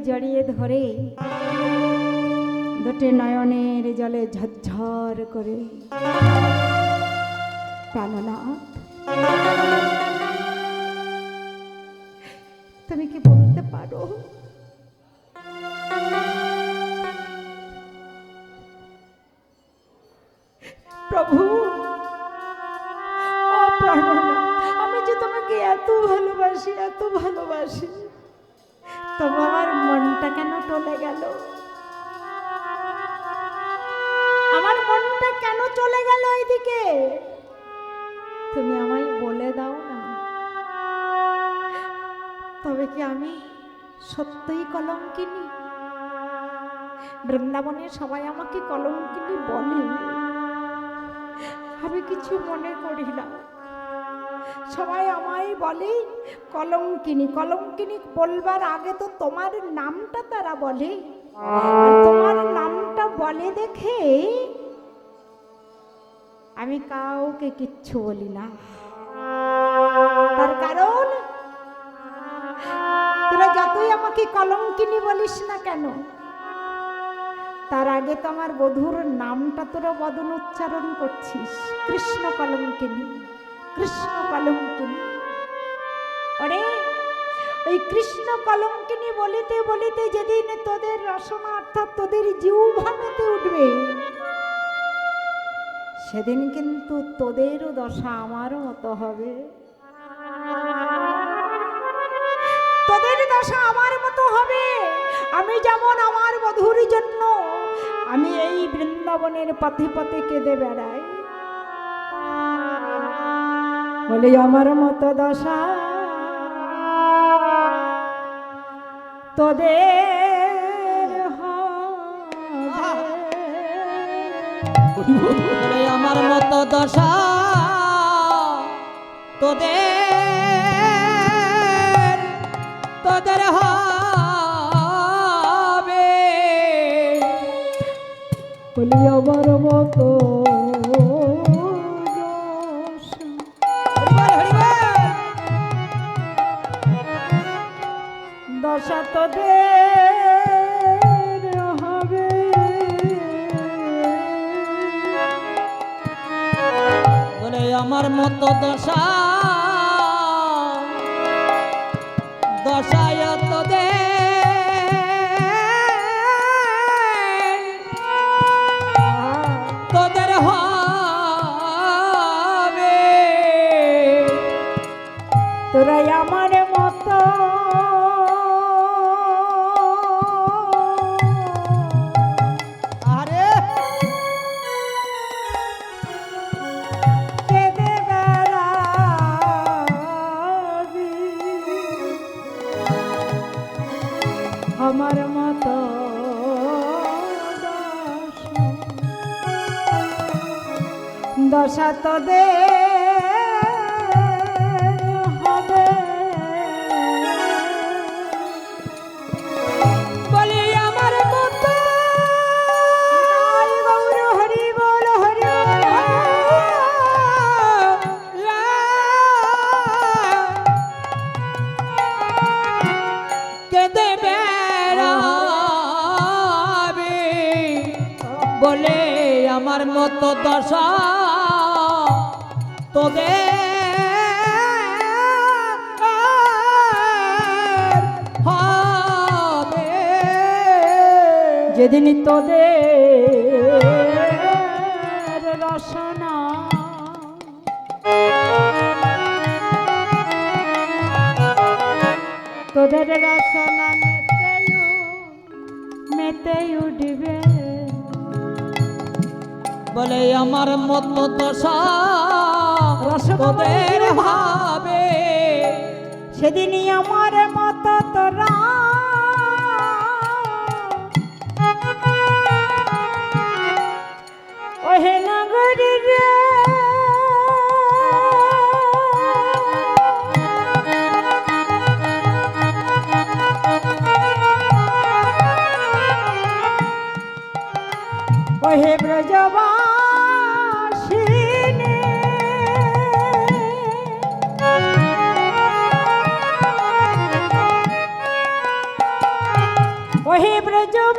জড়িয়ে ধরে দুটি নয়নের জলে ঝরঝর করে প্রাণনাথ, তুমি কি বলতে পারো প্রভু, ও প্রাণনাথ, আমি যে তোমাকে এত ভালোবাসি, এত ভালোবাসি, তবু আমার মনটা কেন টলে গেল? আমার মনটা কেন চলে গেল এইদিকে? তুমি আমায় বলে দাও না। তবে কি আমি সত্যই কলঙ্কিনী? বৃন্দাবনে সবাই আমাকে কলঙ্কিনী বলে, আমি কিছু মনে করি না। সবাই আমায় বলে কলঙ্কিনী। কলঙ্কিনী বলবার আগে তো তোমার নামটা তারা বলে, আর তোমার নামটা বলে দেখে আমি কাউকে কিচ্ছু বলি না। তার কারণ তোরা যতই আমাকে কলঙ্কিনী বলিস না কেন, তার আগে তো আমার বধূর নামটা তোরা বদন উচ্চারণ করছিস, কৃষ্ণ কলঙ্কিনী, কৃষ্ণ কলঙ্কিনী। ওরে ওই কৃষ্ণ কলঙ্কিনী বলিতে বলিতে যেদিন তোদের রসনা অর্থাৎ তোদের জিহ্বা মেতে উঠবে, সেদিন কিন্তু তোদেরও দশা আমার মতো হবে। তোদের দশা আমার মতো হবে। আমি যেমন আমার বধূর জন্য আমি এই বৃন্দাবনের পথে পথে কেঁদে বেড়াই, বলে আমার মতো দশা তোদের বলে আমার মতো দশা তোদের তোদের হবে, বলে আমার মতো দশা তোদের হবে। বলে আমার মতো দশা দশায় তোদের হবে, তোরাই আমার মতো আরে কেঁদে বেড়াবি, আমার মতো দশা তোদের হবে। বলি আমার মতো গৌর হরি বল, হরি বল, কেঁদে বেড়াবে, বলে আমার মতো দশা তোদের হবে, যেদিন তোদের রসনা তোদের রসনা মেতে উঠবে, বলে আমার মতো দশা তোদের হবে, সেদিনই আমার মতো তোরা ওহে নগরী রে ওহে ব্রজবাসিনী, ওহে ব্রজবাসিনে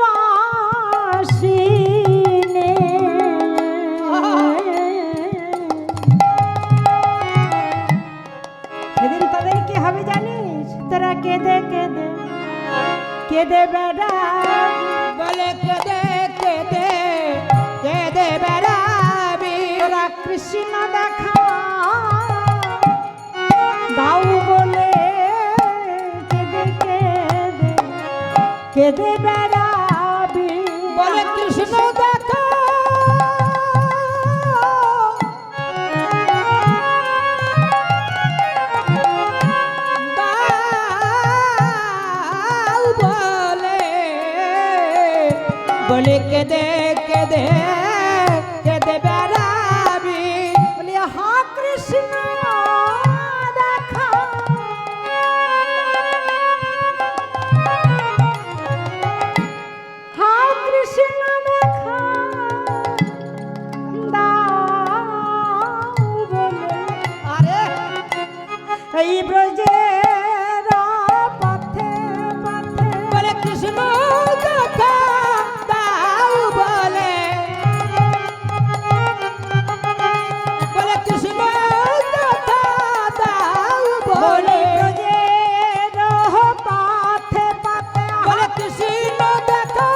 সেদিন তাদের কি হবে জানিস? তোরা কেঁদে কেঁদে কেঁদে বেড়া বলে কেঁদে কেঁদে কেঁদে বেড়াবি। তোরা কৃষ্ণ দেখা দাও বলে কেঁদে কেঁদে কেঁদে বেড়াবি। বলে কৃষ্ণ দেখা দাও বলে, বলে কেঁদে কেঁদে কেঁদে বেড়াবি। বলি হা কৃষ্ণ দেখা হা কৃষ্ণ দেখা দাও বলে আরে এই ব্রজের পথে পথে বলে কৃষ্ণ দেখা দাও বলে, বলে কৃষ্ণ দেখা দাও বলে বলে, ব্রজের পথে পথে বলে কৃষ্ণ দেখা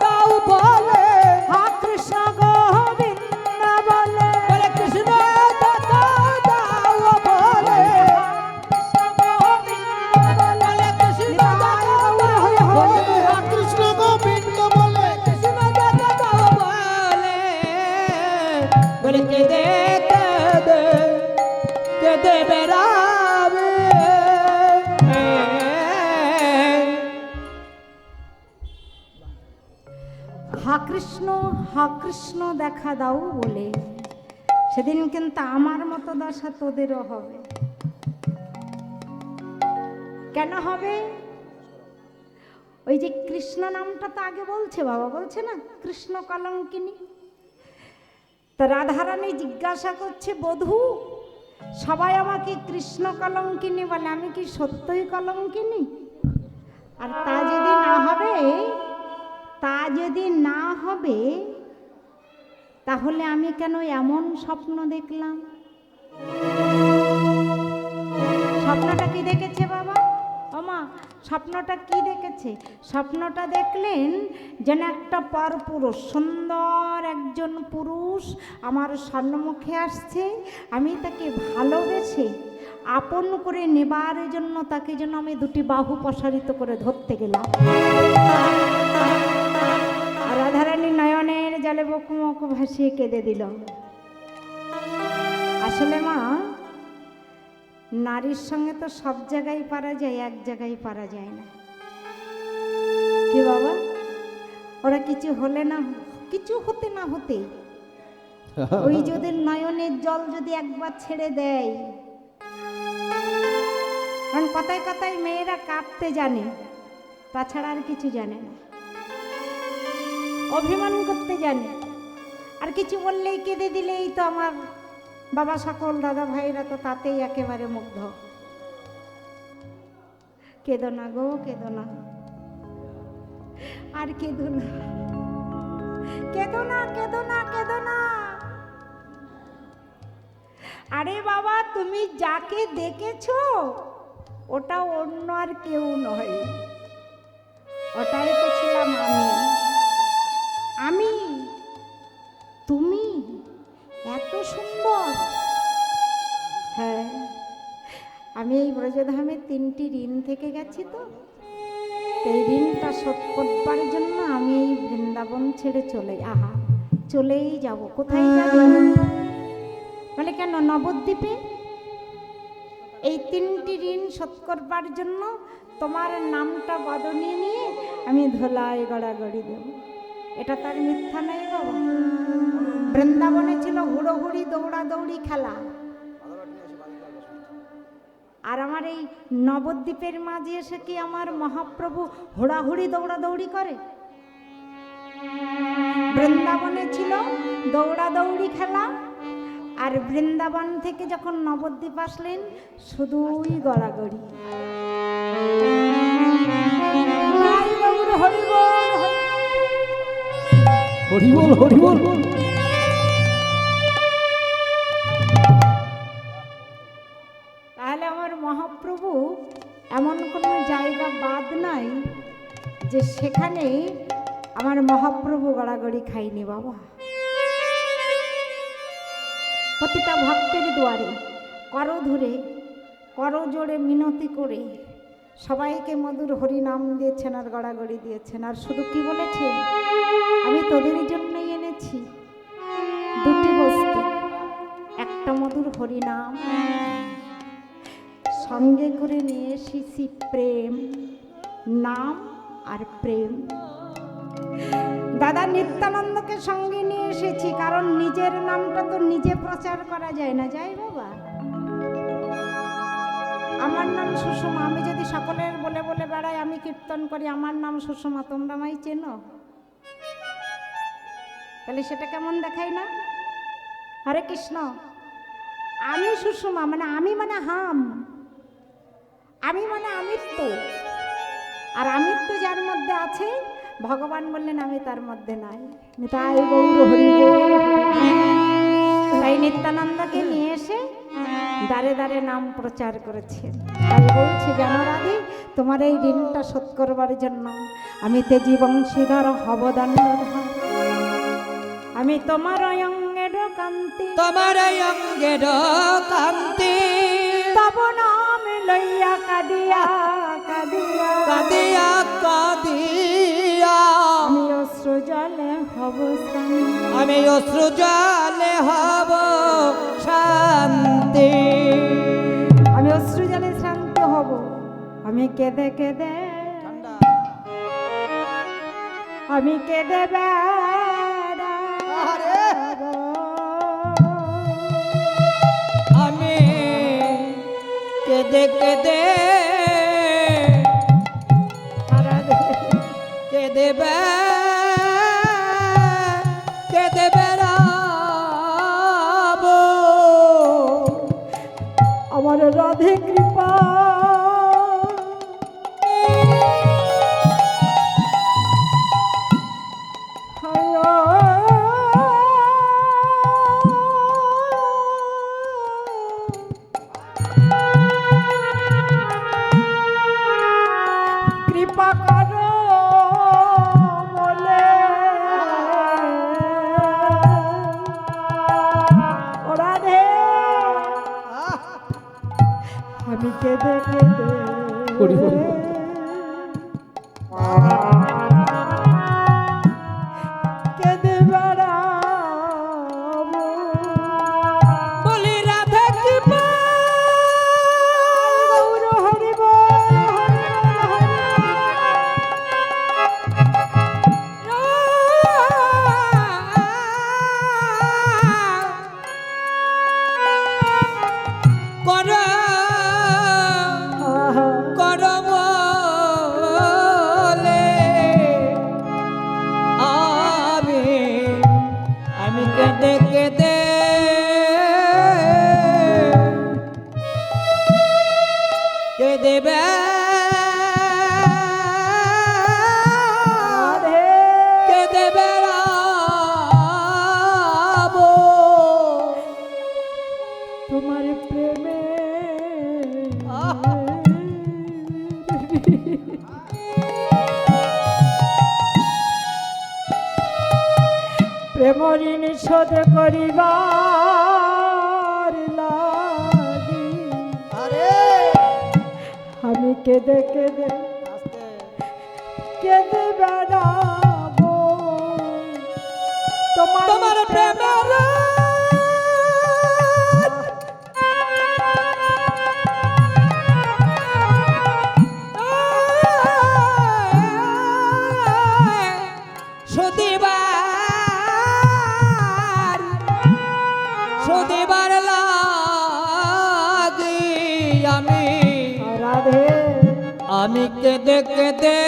দাও বলে, হা কৃষ্ণ গোবিন্দ বলে বলে কৃষ্ণ দেখা দাও বলে, বলে কৃষ্ণ দেখা দাও বলে, কৃষ্ণ গোবিন্দ বলে কৃষ্ণ দেখা দাও বলে, বলে কেঁদে কেঁদে কেঁদে বেড়াবে। হা কৃষ্ণ দেখা দাও বলে সেদিন কিন্তু আমার মতো দশা তোদেরও হবে। কেন হবে? ওই যে কৃষ্ণ নামটা তো আগে বলছে, বাবা বলছে না কৃষ্ণ কলঙ্কিনী। তা রাধারানী জিজ্ঞাসা করছে, বধূ সবাই আমাকে কৃষ্ণ কলঙ্কিনী বলে, আমি কি সত্যই কলঙ্কিনী? আর তা যদি না হবে, তা যদি না হবে তাহলে আমি কেন এমন স্বপ্ন দেখলাম? স্বপ্নটা কি দেখেছে বাবা? ওমা স্বপ্নটা কি দেখেছে? স্বপ্নটা দেখলেন যেন একটা পরপুরুষ, সুন্দর একজন পুরুষ আমার সম্মুখে আসছে, আমি তাকে ভালোবেসে আপন করে নেবার জন্য তাকে যেন আমি দুটি বাহু প্রসারিত করে ধরতে গেলাম। আর রাধারানী নয়নের জলে বকুমক ভাসিয়ে কেঁদে দিল। আসলে মা, নারীর সঙ্গে তো সব জায়গায় পারা যায়, এক জায়গায় পারা যায় না। কি বাবা, ওরা কিছু হলে না, কিছু হতে না হতে ওই যদি নয়নের জল যদি একবার ছেড়ে দেয়, কারণ কথায় কথায় মেয়েরা কাঁদতে জানে, তাছাড়া আর কিছু জানে না। অভিমান করতে জানে, আর কিছু বললেই কেঁদে দিলেই তো আমার বাবা সকল দাদা ভাইরা তো তাতেই একেবারে মুগ্ধ। কেঁদো না গো, কেঁদো না, আর কেঁদো না, কেঁদো না, কেঁদো না, কেঁদো না। আরে বাবা, তুমি যাকে দেখেছো ওটা অন্য আর কেউ নয়, ওটাই তো ছিলাম আমি। তুমি এত সুন্দর। হ্যাঁ, আমি এই ব্রজধামে 3টি ঋণ থেকে গেছি, তো এই ঋণটা শোধ করবার জন্য আমি এই বৃন্দাবন ছেড়ে চলেই যাব। কোথায় যাব? বলে কেন, নবদ্বীপে। এই 3টি ঋণ শোধ করবার জন্য তোমার নামটা বদলিয়ে নিয়ে আমি ধোলায় গড়াগড়ি দেব। এটা তার মিথ্যা নেই বাবা। বৃন্দাবনে ছিল হুড়োহুড়ি দৌড়াদৌড়ি খেলা, আর আমার এই নবদ্বীপের মাঝে এসে কি আমার মহাপ্রভু হুড়াহুড়ি দৌড়াদৌড়ি করে? বৃন্দাবনে ছিল দৌড়াদৌড়ি খেলা, আর বৃন্দাবন থেকে যখন নবদ্বীপ আসলেন শুধুই গড়াগড়ি। হরি বল হরি বল। তাহলে আমার মহাপ্রভু এমন কোনো জায়গা বাদ নাই যে সেখানে আমার মহাপ্রভু গড়াগড়ি খাইনি বাবা। প্রতিটা ভক্তের দুয়ারে করো ধরে করো জোড়ে মিনতি করে সবাইকে মধুর হরি নাম দিয়েছেন আর গড়াগড়ি দিয়েছেন। আর শুধু কি বলেছেন, আমি তোদের জন্যই এনেছি দুটি বস্তু, একটা মধুর হরি নাম, সঙ্গে করে নিয়ে এসেছি প্রেম, নাম আর প্রেম। দাদা নিত্যানন্দকে সঙ্গে নিয়ে এসেছি, কারণ নিজের নামটা তো নিজে প্রচার করা যায় না, যাই বাবা। আমার নাম সুষমা, আমি যদি সকলের বলে বলে বেড়াই, আমি কীর্তন করি আমার নাম সুষমা, তোমরা আমায় চেনো, তাহলে সেটা কেমন দেখায় না? হরে কৃষ্ণ। আমি সুষমা মানে আমি মানে হাম, আমি মানে আমিত্ব, আর আমিত্ব যার মধ্যে আছে ভগবান বললেন আমি তার মধ্যে নাই। তাই গৌর হরি বল। তাই নিত্যানন্দকে নিয়ে এসে দাঁড়ে দাঁড়ে নাম প্রচার করেছেন। তাই বলছি জানো রাধে, তোমার এই ঋণটা শোধ করবার জন্য আমি তেজি বংশীধর হবদণ্ডধর, আমি তোমার অঙ্গের কান্তি, তোমার অঙ্গের কান্তি, তব নাম লইয়া কাঁদিয়া কাঁদিয়া কাঁদিয়া কাঁদিয়া আমি অশ্রু জলে হব শান্ত, আমি অশ্রু জলে হব শান্তি, আমি অশ্রু জলে শান্ত হব, আমি কেঁদে কেঁদে আমি কেঁদে বেড়াবো। আমি কেঁদে কেঁদে কেঁদে কেঁদে বেড়াবো। আমার রাধে কৃপা কৃপা করো বলে ও রাধে, আমি কেঁদে কেঁদে হরি বল। কেঁদে বেড়াবো। বলি রাধা কৃপা গৌর হরি বল, হরি বল, কর কর বলে আমি কেঁদে কেঁদে কেঁদে রাধে কেঁদে বেড়াবো। তোমার প্রেমে প্রেম ঋণ শোধ করিবার লাগি আমি কেঁদে কেঁদে কেঁদে বেড়াবো। তোমার প্রেমের সদিবার লাগি রাধে আমি কেঁদে কেঁদে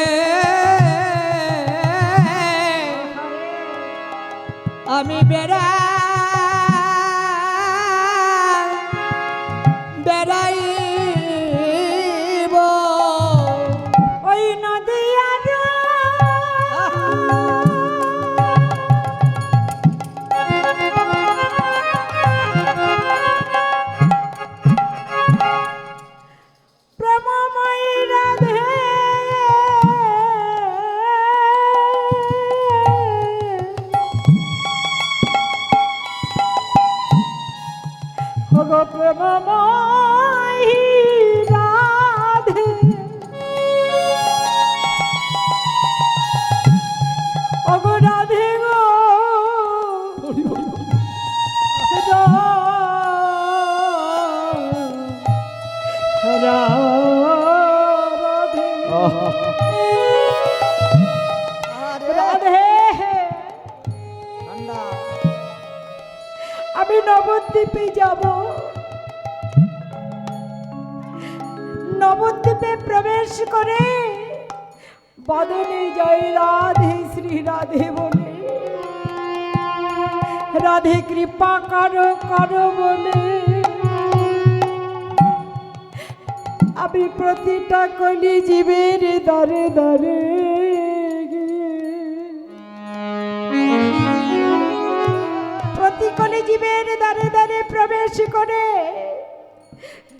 আমি বেড়াইব ওই নদিয়ার নবদ্বীপে যাব। নবদ্বীপে প্রবেশ করে বদনে জয় রাধে শ্রী রাধে বলে, রাধে কৃপা করো করো বলে আমি প্রতিটা কলি জীবের দরে দরে প্রতি কলি জীবের দরে দরে প্রবেশ করে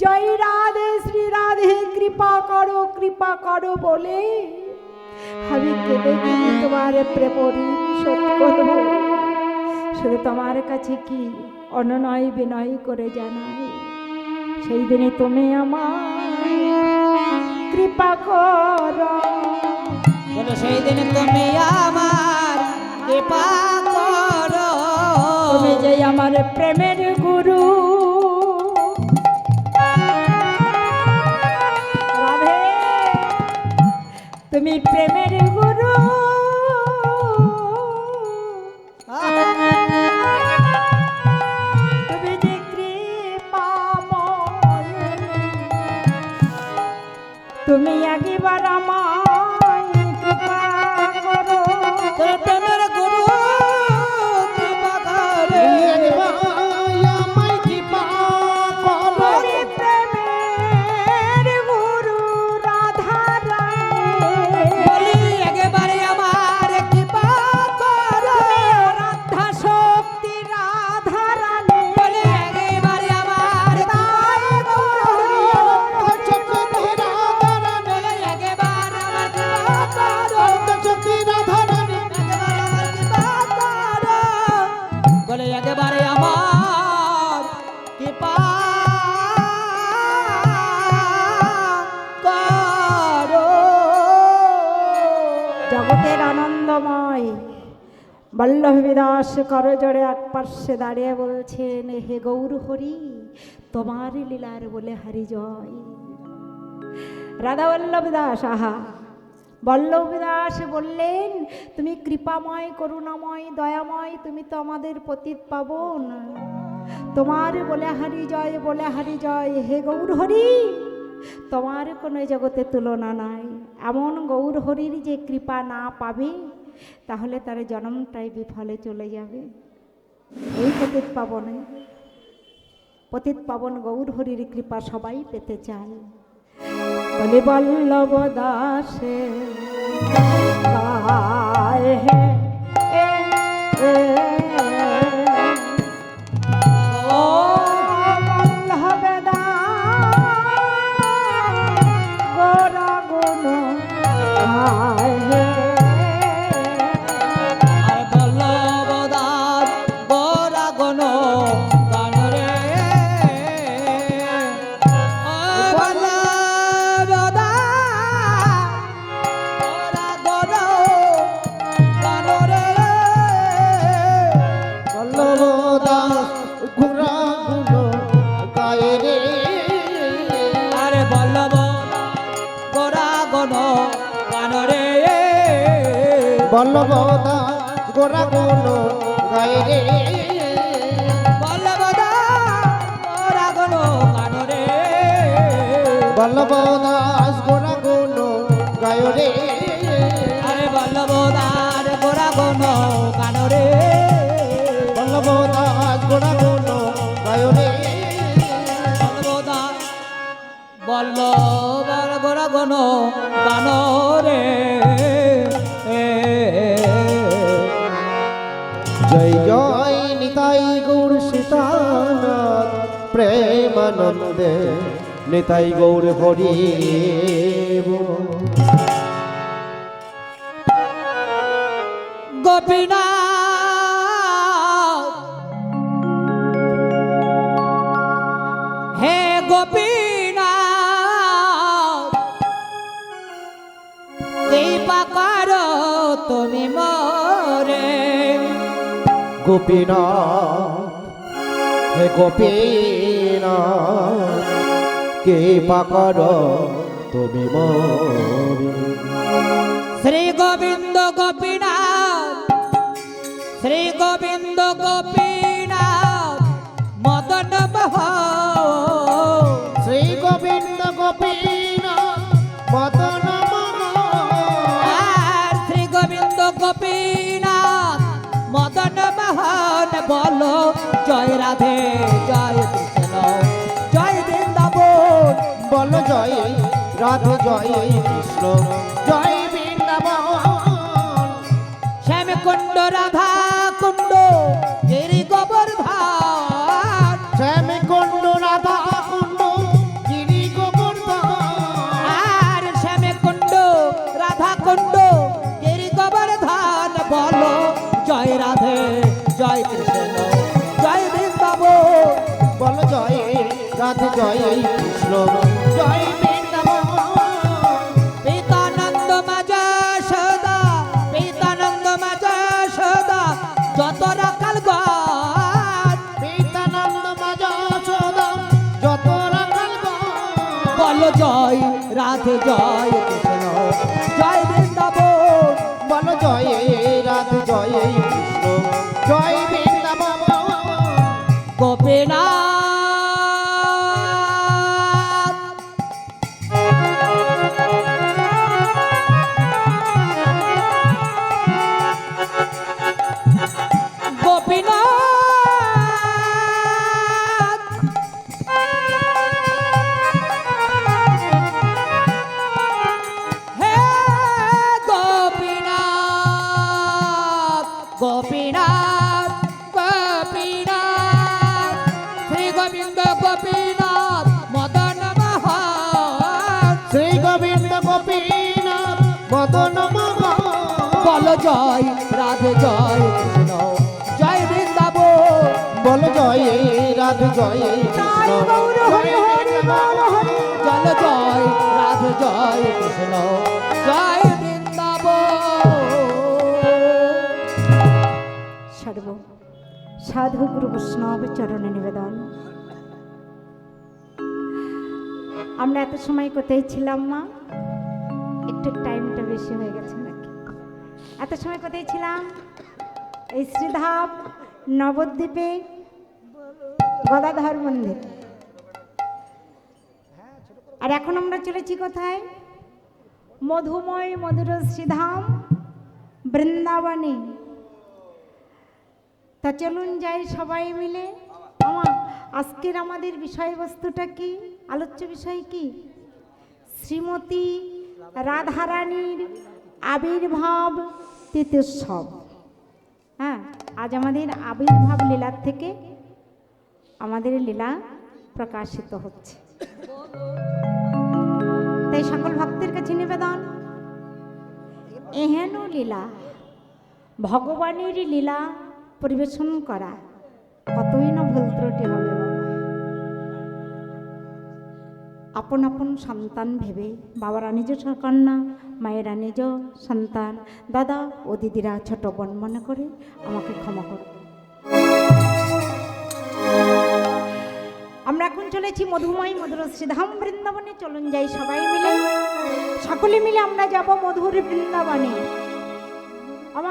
জয় রাধে শ্রী রাধে কৃপা করো বলে আমি কেঁদে কেঁদে তোমার প্রেম ঋণ শোধ করব। শুধু তোমার কাছে কি অনুনয় বিনয় করে জানাই, সেই দিনে তুমি আমার কৃপা করো। বলো সেই দিন তুমি আমার কৃপা করো। তুমি যে আমার প্রেমের গুরু রাধে, তুমি প্রেমের গুরু। তুমি যে কৃপাময়, তুমি একবার আমায় কৃপা করো। তোর প্রেমের গুরু কৃপা করে। আমায় কৃপা করো। তুমি প্রেমের গুরু রাধা রানী, বলি একেবারে আমার কৃপা করো। রাধা শক্তি রাধা রানী, বলি একেবারে আমার তাই গৌরী বলি একেবারে আমার কৃপা করো। একেবারে আমার কৃপা করো। বলে একেবারে আমার কৃপা করো। জগতের আনন্দময় বল্লভ দাস করজোড়ে এক পার্শ্বে দাঁড়িয়ে বলছেন, হে গৌর হরি তোমার লীলার বলে হারি জয়। রাধা বল্লভ দাস, আহা বল্লভ দাস বললেন, তুমি কৃপাময় করুণাময় দয়াময়, তুমি তো আমাদের পতিত পাবন, তোমার বলে হারি জয়, বলে হারি জয়। হে গৌর হরি তোমার কোনো জগতে তুলনা নাই। এমন গৌর হরির যে কৃপা না পাবে তাহলে তার জন্মটাই বিফলে চলে যাবে। এই পতিত পাবন গৌর হরির কৃপা সবাই পেতে চায়। বলে বল্লভ দাসে গায় হে এ এ ও বল্লভ দাস গোরা গুণ গায় হে। আর বল্লভ দাস গোরা গণ গান রে। ও বল্লভ দাস গোরা গণ গান রে। বল্লভ দাস ঘোড়া গুলো গায়ে রে। আরে বল্লভ গোরা গণ গান রে। বল্লভ দাস ঘোড়া গুলো গায়ে রে। বল্লভ দাস গোরা গণ গান রে। বল্লভ দাস ঘোড়া গুলো গায়ে রে। আরে বল্লভ দাস গোরা গণ গান রে। বল্লভ দাস ঘোড়া গুলো গায়ে রে। বল্লভ গোরা গণ গান রে। জয় জয় নিতাই গৌর সীতানাথ প্রেমানন্দে নিতাই গৌর হরি বল। গোপীনাথ হে গোপীনাথ কৃপা করো তুমি মোরে। গোপীনাথ হে গোপীনাথ কৃপা করো তুমি মোরে। শ্রী গোবিন্দ গোপীনাথ, শ্রী গোবিন্দ গোপীনাথ বলো জয় রাধে জয় কৃষ্ণ জয় বৃন্দাবন। বলো জয় রাধে জয় কৃষ্ণ জয় বৃন্দাবন। শ্যাম কুণ্ড রাধা কুণ্ড গিরি গোবর্ধন। শ্যাম কুণ্ড রাধা কুণ্ড গিরি গোবর্ধন। আর শ্যাম কুণ্ড রাধা কুণ্ড গিরি গোবর্ধন। বলো জয় রাধে জয় কৃষ্ণ জয় বৃন্দাবন। বলো জয় রাধে জয় কৃষ্ণ জয় বৃন্দাবন। পিতানন্দ মাজা সদা পিতানন্দ মাজা সদা যত রাখাল গান। পিতানন্দ মাজা সদা যত রাখাল গান। বলো জয় রাধে জয় কৃষ্ণ জয় বৃন্দাবন। বলো জয় রাধে জয় কৃষ্ণ জয় বৃন্দাবন। গোপীনাথ গোপীনাথ হে গোপীনাথ গোপীনাথ গোপীনাথ শ্রী গোবিন্দ গোপীনাথ মদন মোহন। শ্রী গোবিন্দ গোপীনাথ মদন মোহন। বলো জয় রাধে জয় কৃষ্ণ জয় বৃন্দাবন। বলো জয় রাধে জয় কৃষ্ণ গৌর হরি হরি বল হরি। চলো জয় রাধে জয় কৃষ্ণ জয় বৃন্দাবন। সর্ব সাধু গুরু বৈষ্ণব চরণে নিবেদন। আমরা এত সময় কোথায় ছিলাম মা? একটু টাইমটা বেশি হয়ে গেছে নাকি? এত সময় কোথায় ছিলাম? এই শ্রীধাম নবদ্বীপে গদাধর মন্দির। আর এখন আমরা চলেছি কোথায়? মধুময় মধুর শ্রীধাম বৃন্দাবনে। তা চলুন যাই সবাই মিলে। আজকের আমাদের বিষয়বস্তুটা কি? আলোচ্য বিষয় কি? শ্রীমতী রাধারানীর আবির্ভাব তিথোৎসব। হ্যাঁ, আজ আমাদের আবির্ভাব লীলার থেকে আমাদের লীলা প্রকাশিত হচ্ছে। তাই সকল ভক্তের কাছে নিবেদন, এহেন লীলা ভগবানের লীলা পরিবেশন করা কতই না ভুল ত্রুটি হবে বাবা। আপন আপন সন্তান ভেবে, বাবারা নিজ কন্যা, মায়েরা নিজ সন্তান, দাদা ও দিদিরা ছোট বোন মনে করে আমাকে ক্ষমা করো। আমরা এখন চলেছি মধুময় মধুর শ্রীধাম বৃন্দাবনে। চলুন যাই সবাই মিলে, সকলে মিলে আমরা যাব মধুর বৃন্দাবনে।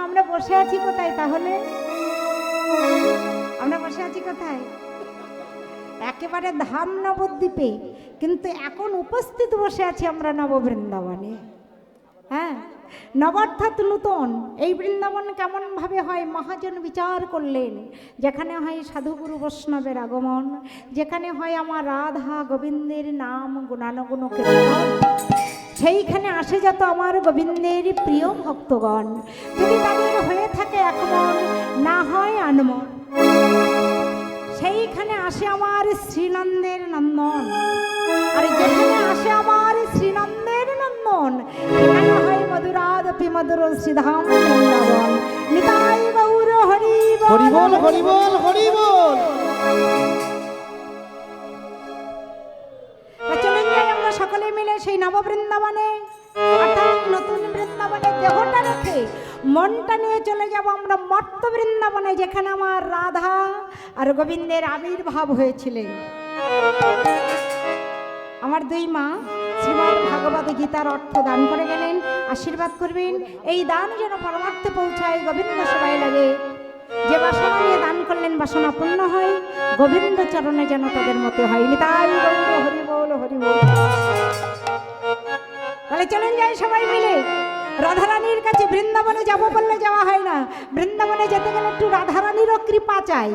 আমরা বসে আছি কোথায় তাহলে? আমরা বসে আছি কোথায়? একেবারে ধাম নবদ্বীপে, কিন্তু এখন উপস্থিত বসে আছি আমরা নববৃন্দাবনে। হ্যাঁ, নব অর্থাৎ নূতন। এই বৃন্দাবন কেমন ভাবে হয় মহাজন বিচার করলেন। যেখানে হয় সাধুগুরু বৈষ্ণবের আগমন, যেখানে হয় আমার রাধা গোবিন্দের নাম গুণানুগুণ কীর্তন, সেইখানে আসে যত আমার গোবিন্দের প্রিয় ভক্তগণ। যদি তাদের হয়ে থাকে একমন, না হয় আনমন, সেইখানে আসে আমার শ্রীনন্দের নন্দন। আর যেখানে আসে আমার শ্রীনন্দের নন্দন, সেখানে হয় মধুরাদপি মধুর শ্রীধাম বৃন্দাবন। নিতাই গৌর হরি হরি বল হরি বল হরি বল। চলুন যাই আমরা সকলে মিলে সেই নববৃন্দাবনে, অর্থাৎ নতুন বৃন্দাবনে দেহটা রেখে মনটা নিয়ে চলে যাব আমরা মর্ত বৃন্দাবনে, যেখানে আমার রাধা আর গোবিন্দের আবির্ভাব হয়েছিলেন। আমার দুই মা শ্রীমদ্ ভাগবত গীতার অর্থ দান করে গেলেন। আশীর্বাদ করবেন এই দান যেন পরমার্থে পৌঁছায়, গোবিন্দ সেবায় লাগে। যে বাসনা নিয়ে দান করলেন বাসনা পূর্ণ হয়, গোবিন্দ চরণে যেন তাদের মতে হয়। নিতাই গৌর হরি বল হরি বল। তাহলে চলেন যাই সবাই মিলে রাধারানীর কাছে বৃন্দাবনে যাব বললে যাওয়া হয় না। বৃন্দাবনে যেতে গেলে একটু রাধারানীরও কৃপা চাই।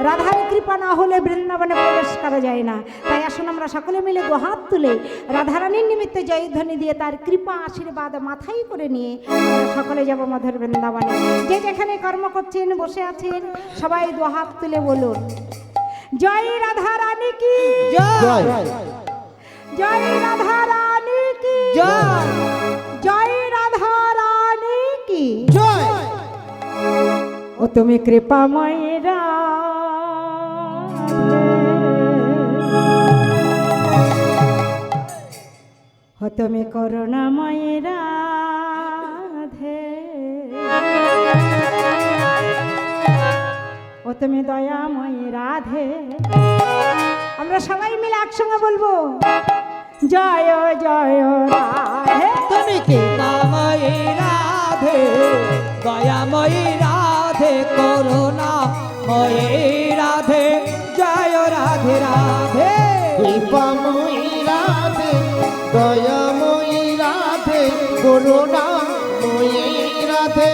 রাধার কৃপা না হলে বৃন্দাবনে প্রবেশ করা যায় না। তাই আসুন আমরা সকলে মিলে দুহাত তুলে রাধারানীর নিমিত্তে জয়ধ্বনি দিয়ে তার কৃপা আশীর্বাদ মাথায় করে নিয়ে আমরা সকলে যাব মধুর বৃন্দাবনে। যে যেখানে কর্ম করছেন বসে আছেন সবাই দুহাত তুলে বলুন, জয় রাধারানী কি জয় জয় রাধারানী কি জয় জয় রাধারানী কি জয় ও তুমি কৃপাময় রাধে, ও তুমি করুণাময় রাধে, ও তুমি দয়াময় রাধে। আমরা সবাই মিলে একসঙ্গে বলবো, জয় জয় রাধে। তুমি কৃপাময়ী রাধে, দয়াময়ী রাধে, করুণাময়ী রাধে, জয় রাধে রাধে। কৃপাময়ী রাধে, দয়াময়ী রাধে, করুণাময়ী রাধে,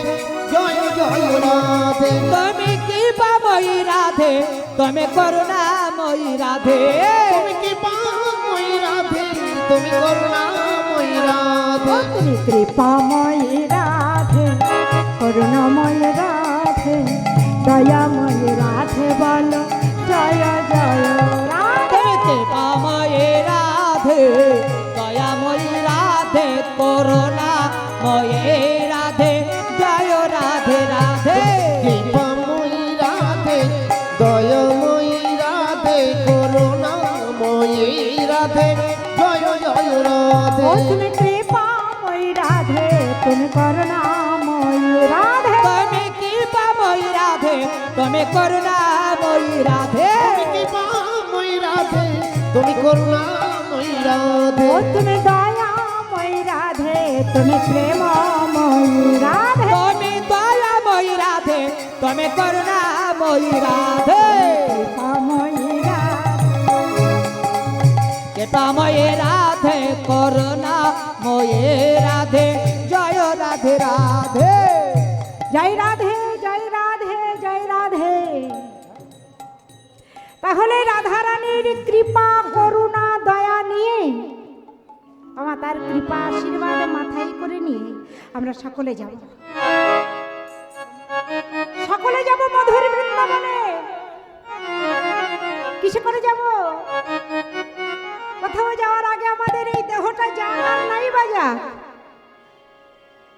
জয় জয় রাধে। তুমি কৃপাময়ী রাধে, তুমি করুণাময়ী রাধে, তুমি কৃপাময়ী রাধে, তুমি করুণাময়ী রাধে। তুমি কৃপাময় রাধে, করুণাময় রাধে, দয়াময় রাধে, বলো জয় জয় রাধে। তুমি কৃপাময়ী রাধে, দয়াময়ী রাধে, করুণাময়ী রাধে, জয় রাধে রাধে। কৃপাময়ী রাধে, দয়াময়ী রাধে, করুণাময়ী রাধে, জয় জয় রাধে। ও তুমি কৃপাময় রাধে, তুমি করুণাময় রাধে, তুমি কৃপাময়ী রাধে, তুমি করুণাময়ী রাধে, কৃপাময়ী রাধে, তুমি করুণাময়ী রাধে। ও তুমি দয়াময় রাধে, তুমি প্রেমময় রাধে, তুমি দয়াময়ী রাধে, তুমি করুণাময়ী রাধে। কৃপাময় রাধে। কৃপাময়ী রাধে, করুণাময়ী রাধে, জয় রাধে রাধে। জয় রাধে জয় রাধে জয় রাধে। তাহলে রাধারানীর কৃপা করুণা দয়া নিয়ে আমার তার কৃপা আশীর্বাদ মাথায় করে নিয়ে আমরা সকলে যাব, সকলে যাব মধুর বৃন্দাবনে। কিসে করে যাব? কোথাও যাওয়ার আগে আমাদের এই দেহটা যান আর নাই বাজা।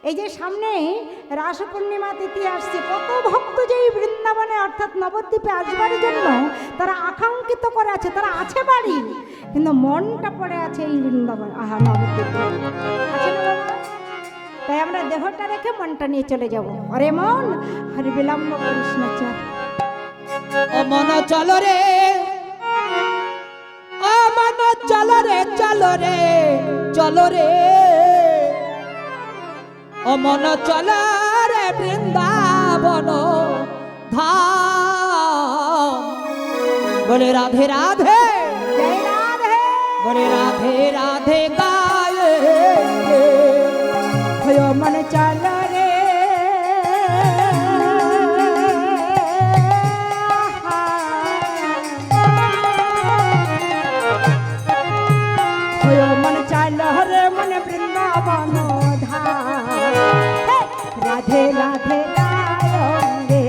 এই যে সামনে রাস পূর্ণিমা তিথি আসছে, কত ভক্ত যে এই বৃন্দাবনে অর্থাৎ নবদ্বীপে আসবার জন্য তারা আকাঙ্ক্ষিত করে আছে, তারা আছে বাড়ি কিন্তু মনটা পড়ে আছে এই বৃন্দাবন। আহা নবদ্বীপে আছে না বাবা? তাই আমরা দেহটা রেখে মনটা নিয়ে চলে যাব। আরে মন, হরি বিলম্ব করিস না, চল। ও মন চল রে, ও মন চল রে, চলো রে, চলো রে, ও মন চল রে বৃন্দাবন ধাম। বলে রাধে রাধে, জয় রাধে। বলে রাধে রাধে গায়ে, হয় মন চল রে, হয় মন চল রে, মন বৃন্দাবন ধাম। রাধে রাধে রাধে,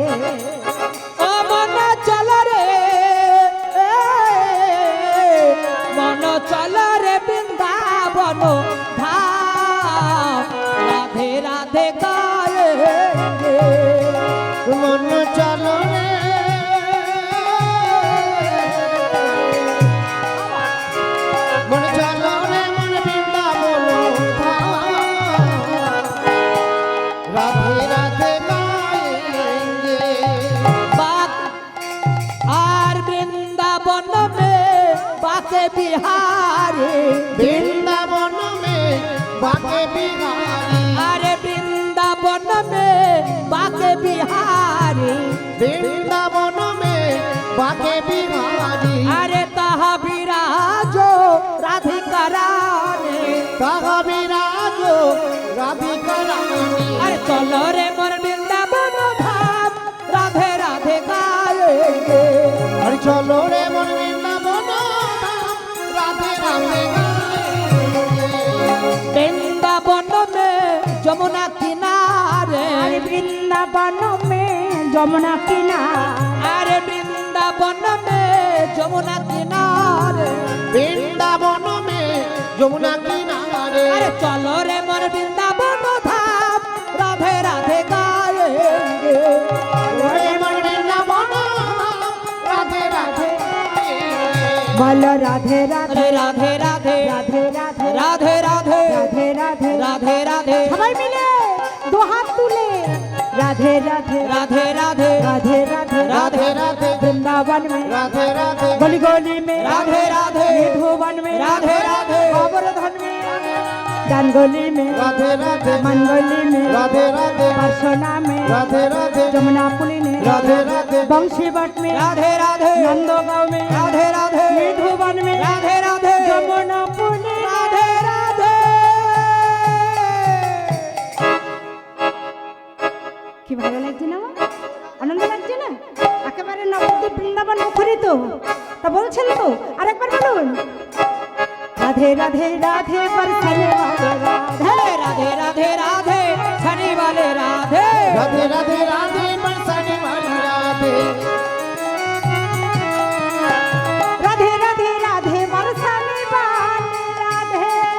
ও মন চল রে, মন চল রে বৃন্দাবন ধাম। রাধে রাধে গায়ে, মন চলো রে, মন চলো রে, মন বৃন্দাবন ধাম। রাধে রাধে গায়েঙ্গে, बाग আর বৃন্দাবন মে বাকে বিহারে, বৃন্দাবন মে বাকে বিহারি, আরে বৃন্দাবন মে বাকে বিহারে, বৃন্দাবন মে বাকে বিহারি। আরে তাহা বিরাজো রাধিকা রানে, তাহা বিরাজ রাধিকা চলো রে মোর বৃন্দাবন ধাম রাধে রাধে গায়েঙ্গে আরে চলো রে মন বৃন্দাবন রাধে রাধে বৃন্দাবন মে যমুনা কিনারে अरे वृंदावन में जमुना किनारे আরে বৃন্দাবন মে যমুনা কিনারে বৃন্দাবন মে যমুনা কিনারে আরে চলো রে মোর বৃন্দাবন ধাম রাধে রাধে গায়েঙ্গে রে মন বৃন্দাবন রাধে রাধে बोलो राधे राधे রাধে রাধে রাধে राधे राधे রাধে রাধে राधे राधे রাধে রাধে সবাই মিলে দু হাত তুলে राधे राधे রাধে রাধে राधे राधे राधे राधे वृंदावन में राधे राधे गली गली में राधे राधे मधुवन में राधे राधे गोवर्धन में डानगोली में राधे राधे मनगोली में राधे राधे परसोना में राधे राधे जमुनापुरी में राधे राधे बंशीवट में राधे राधे नंदोगांव में राधे राधे मधुवन में राधे राधे जमुनापुरी राधे राधे কি ভালো লাগছে না আমার? আনন্দ লাগছে না একেবারে নবদ্বীপ বৃন্দাবন মুখরিত তা বলছেন তো আরেকবার বলুন রাধে রাধে রাধে বরসানে वाले राधे राधे राधे राधे शनि वाले राधे राधे राधे राधे बरसाने वाली राधे राधे राधे राधे बरसाने वाले राधे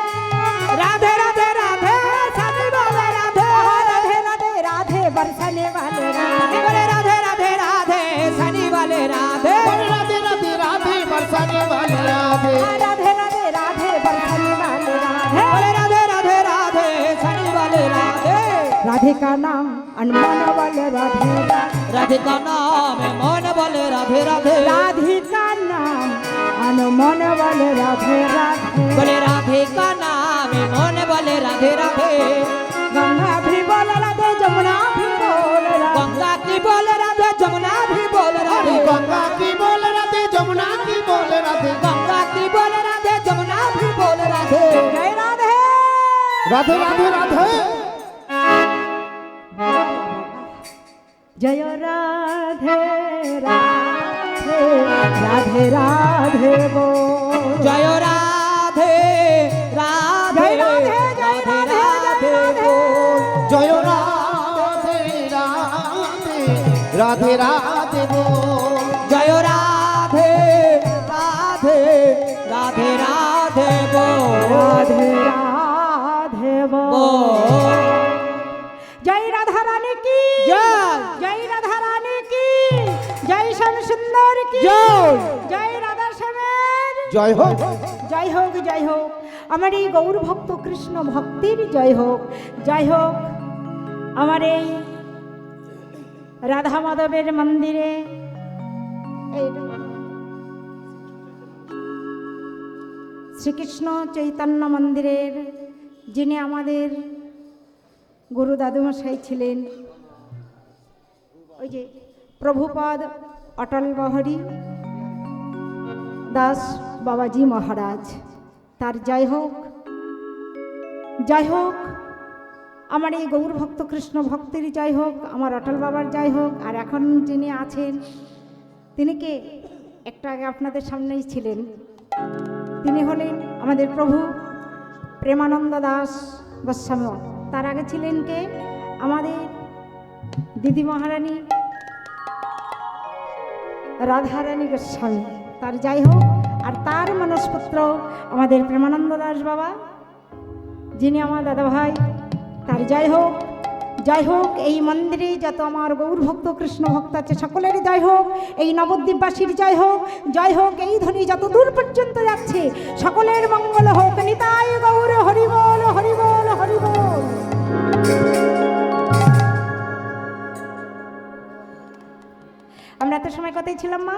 राधे राधे राधे शनि वाले राधे राधे राधे राधे बरसाने वाले राधे बोले राधे राधे राधे शनि वाले राधे राधे राधे राधे बरसाने वाली राधे राधे राधे राधे बरसाने वाले राधे बोले राधे राधे राधे शनि वाले राधे राधे का नाम अनमोल वाले राधे राधिका नाम है मौन बोले राधे राधे राधे का नाम अनमोल वाले राधे राधे बोले राधिका नाम है मौन बोले राधे राधे गंगा भी बोल राधे जमुना भी बोल राधे गंगा की बोले राधे जमुना भी बोले राधे गंगा की बोल राधे जमुना की बोल राधे गंगा की बोले राधे जमुना भी बोले राधे जय राधे राधे राधे राधे जय राधे राधे राधे राधे बोल जय राधे राधे जय राधे, जय राधे राधे, राधे बोल जय राधे राधे राधे राधे बोल जय राधे राधे राधे राधे बोल राधे राधे बोल बोल जय राधा रानी की जय जय राधा रानी की जय श्याम सुंदर की जय जय राधा श्यामेर जय हो জয় হোক জয় হোক আমার এই গৌর ভক্ত কৃষ্ণ ভক্তির জয় হোক আমার এই রাধা মাধবের মন্দিরে শ্রীকৃষ্ণ চৈতন্য মন্দিরের যিনি আমাদের গুরু দাদুমশাই ছিলেন ওই যে প্রভুপদ অটল বহরী দাস বাবাজি মহারাজ তার জয় হোক আমার এই গৌর ভক্ত কৃষ্ণ ভক্তির জয় হোক আমার অটল বাবার জয় হোক আর এখন যিনি আছেন তিনি কে একটু আগে আপনাদের সামনেই ছিলেন তিনি হলেন আমাদের প্রভু প্রেমানন্দ দাস গোস্বামী তার আগে ছিলেন কে আমাদের দিদি মহারানী রাধারানী গোস্বামী তার যাই হোক আর তার মানসপুত্র আমাদের প্রেমানন্দ দাস বাবা যিনি আমার দাদা ভাই তার যাই হোক এই মন্দিরে যত আমার গৌর ভক্ত কৃষ্ণ ভক্ত আছে সকলেরই জয় হোক এই নবদ্বীপবাসীর জয় হোক এই ধ্বনি যত দূর পর্যন্ত যাচ্ছে সকলের মঙ্গল হোক নিতাই গৌর হরি বল হরি বল হরি বল আমরা এত সময় কথাই ছিলাম মা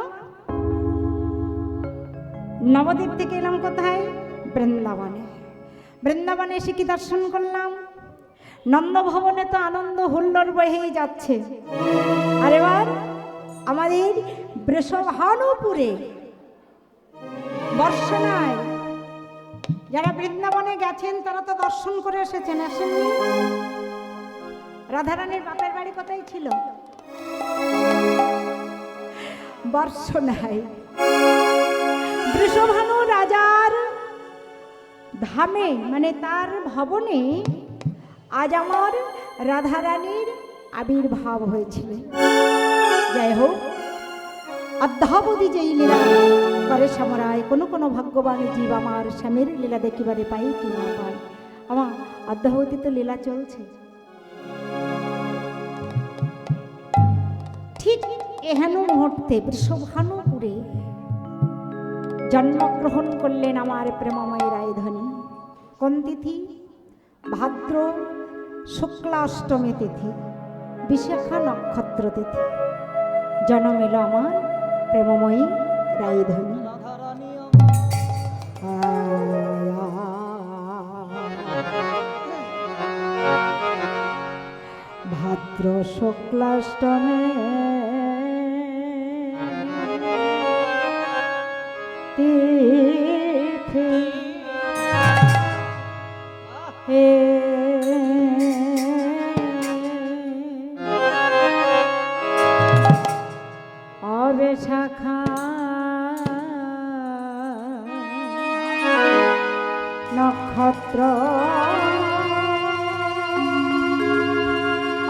নবদ্বীপ থেকে এলাম কোথায় বৃন্দাবনে এসে কি দর্শন করলাম নন্দভবনে তো আনন্দ হুল্লোড় বহেই যাচ্ছে আর এবার আমাদের বৃষভানুপুরে বর্ষনায় যারা বৃন্দাবনে গেছেন তারা তো দর্শন করে এসেছেন আসেননি রাধারানীর বাপের বাড়ি কোথায় ছিল? বর্ষনায় বৃষভানু রাজার ধামে, মানে তার ভবনে আজ আমার রাধারানীর আবির্ভাব হয়েছিল। যাই হোক, অদ্যাবধি যেই লীলা করে সমরায়, কোনো কোনো ভাগ্যবান জীব আমার স্বামীর লীলা দেখিবারে পাই কি না পাই। আমার অদ্যাবধি তো লীলা চলছে। ঠিক এহেন মুহূর্তে বৃষভানুপুরে জন্মগ্রহণ করলেন আমার প্রেমময় রায়ধনী। কোন তিথি? ভাদ্র শুক্লা অষ্টমী তিথি, বিশাখা নক্ষত্র তিথি জন্ম এলো আমার প্রেমময়ী রায়ধনী। ভাদ্র শুক্লাষ্টমে তিথি হে অবেশাখা নক্ষত্র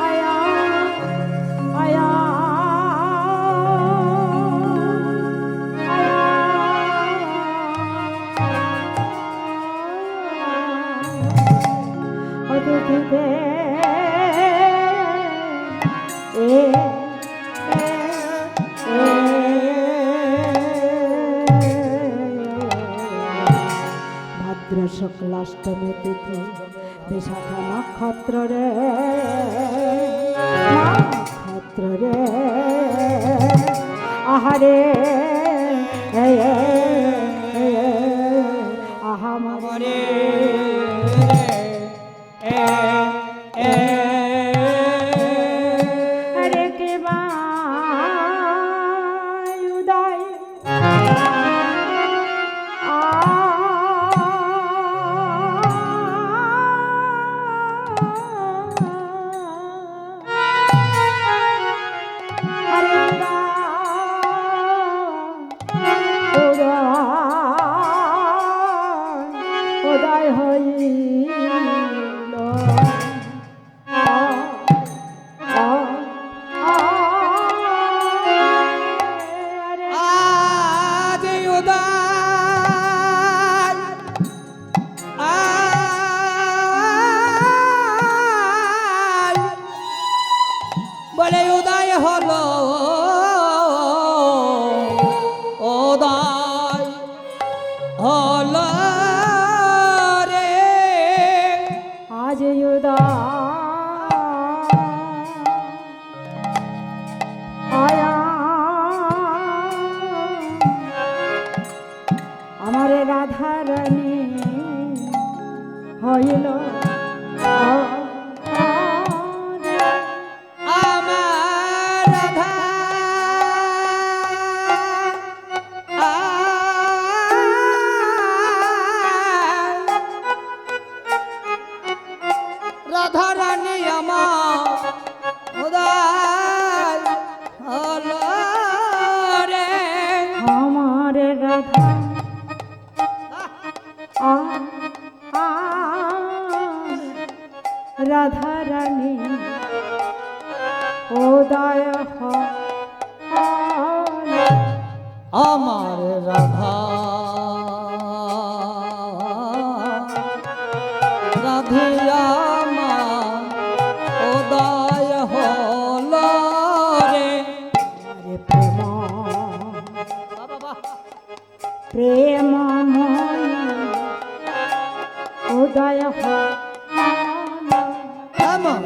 আয়া আয়া অতিথিতে ভাদ্র শুক্লাষ্টমী তিথি বিশাখা নক্ষত্র রে, নক্ষত্র রে আহারে আহা মারে হরে কে উদয় উদয় হইল আজ উদয় বলে উদয় হলো, উদয় হলো রে আজ উদয় আয়া আমার রাধারানী হইল আমার রাধা রাধা রানী আমার উদয় হলো রে আমার রাধা রাধারানী উদয় আমার রাধা রাধিয়া আমার উদয় হলো রে প্রেম প্রেমময় উদয় আমার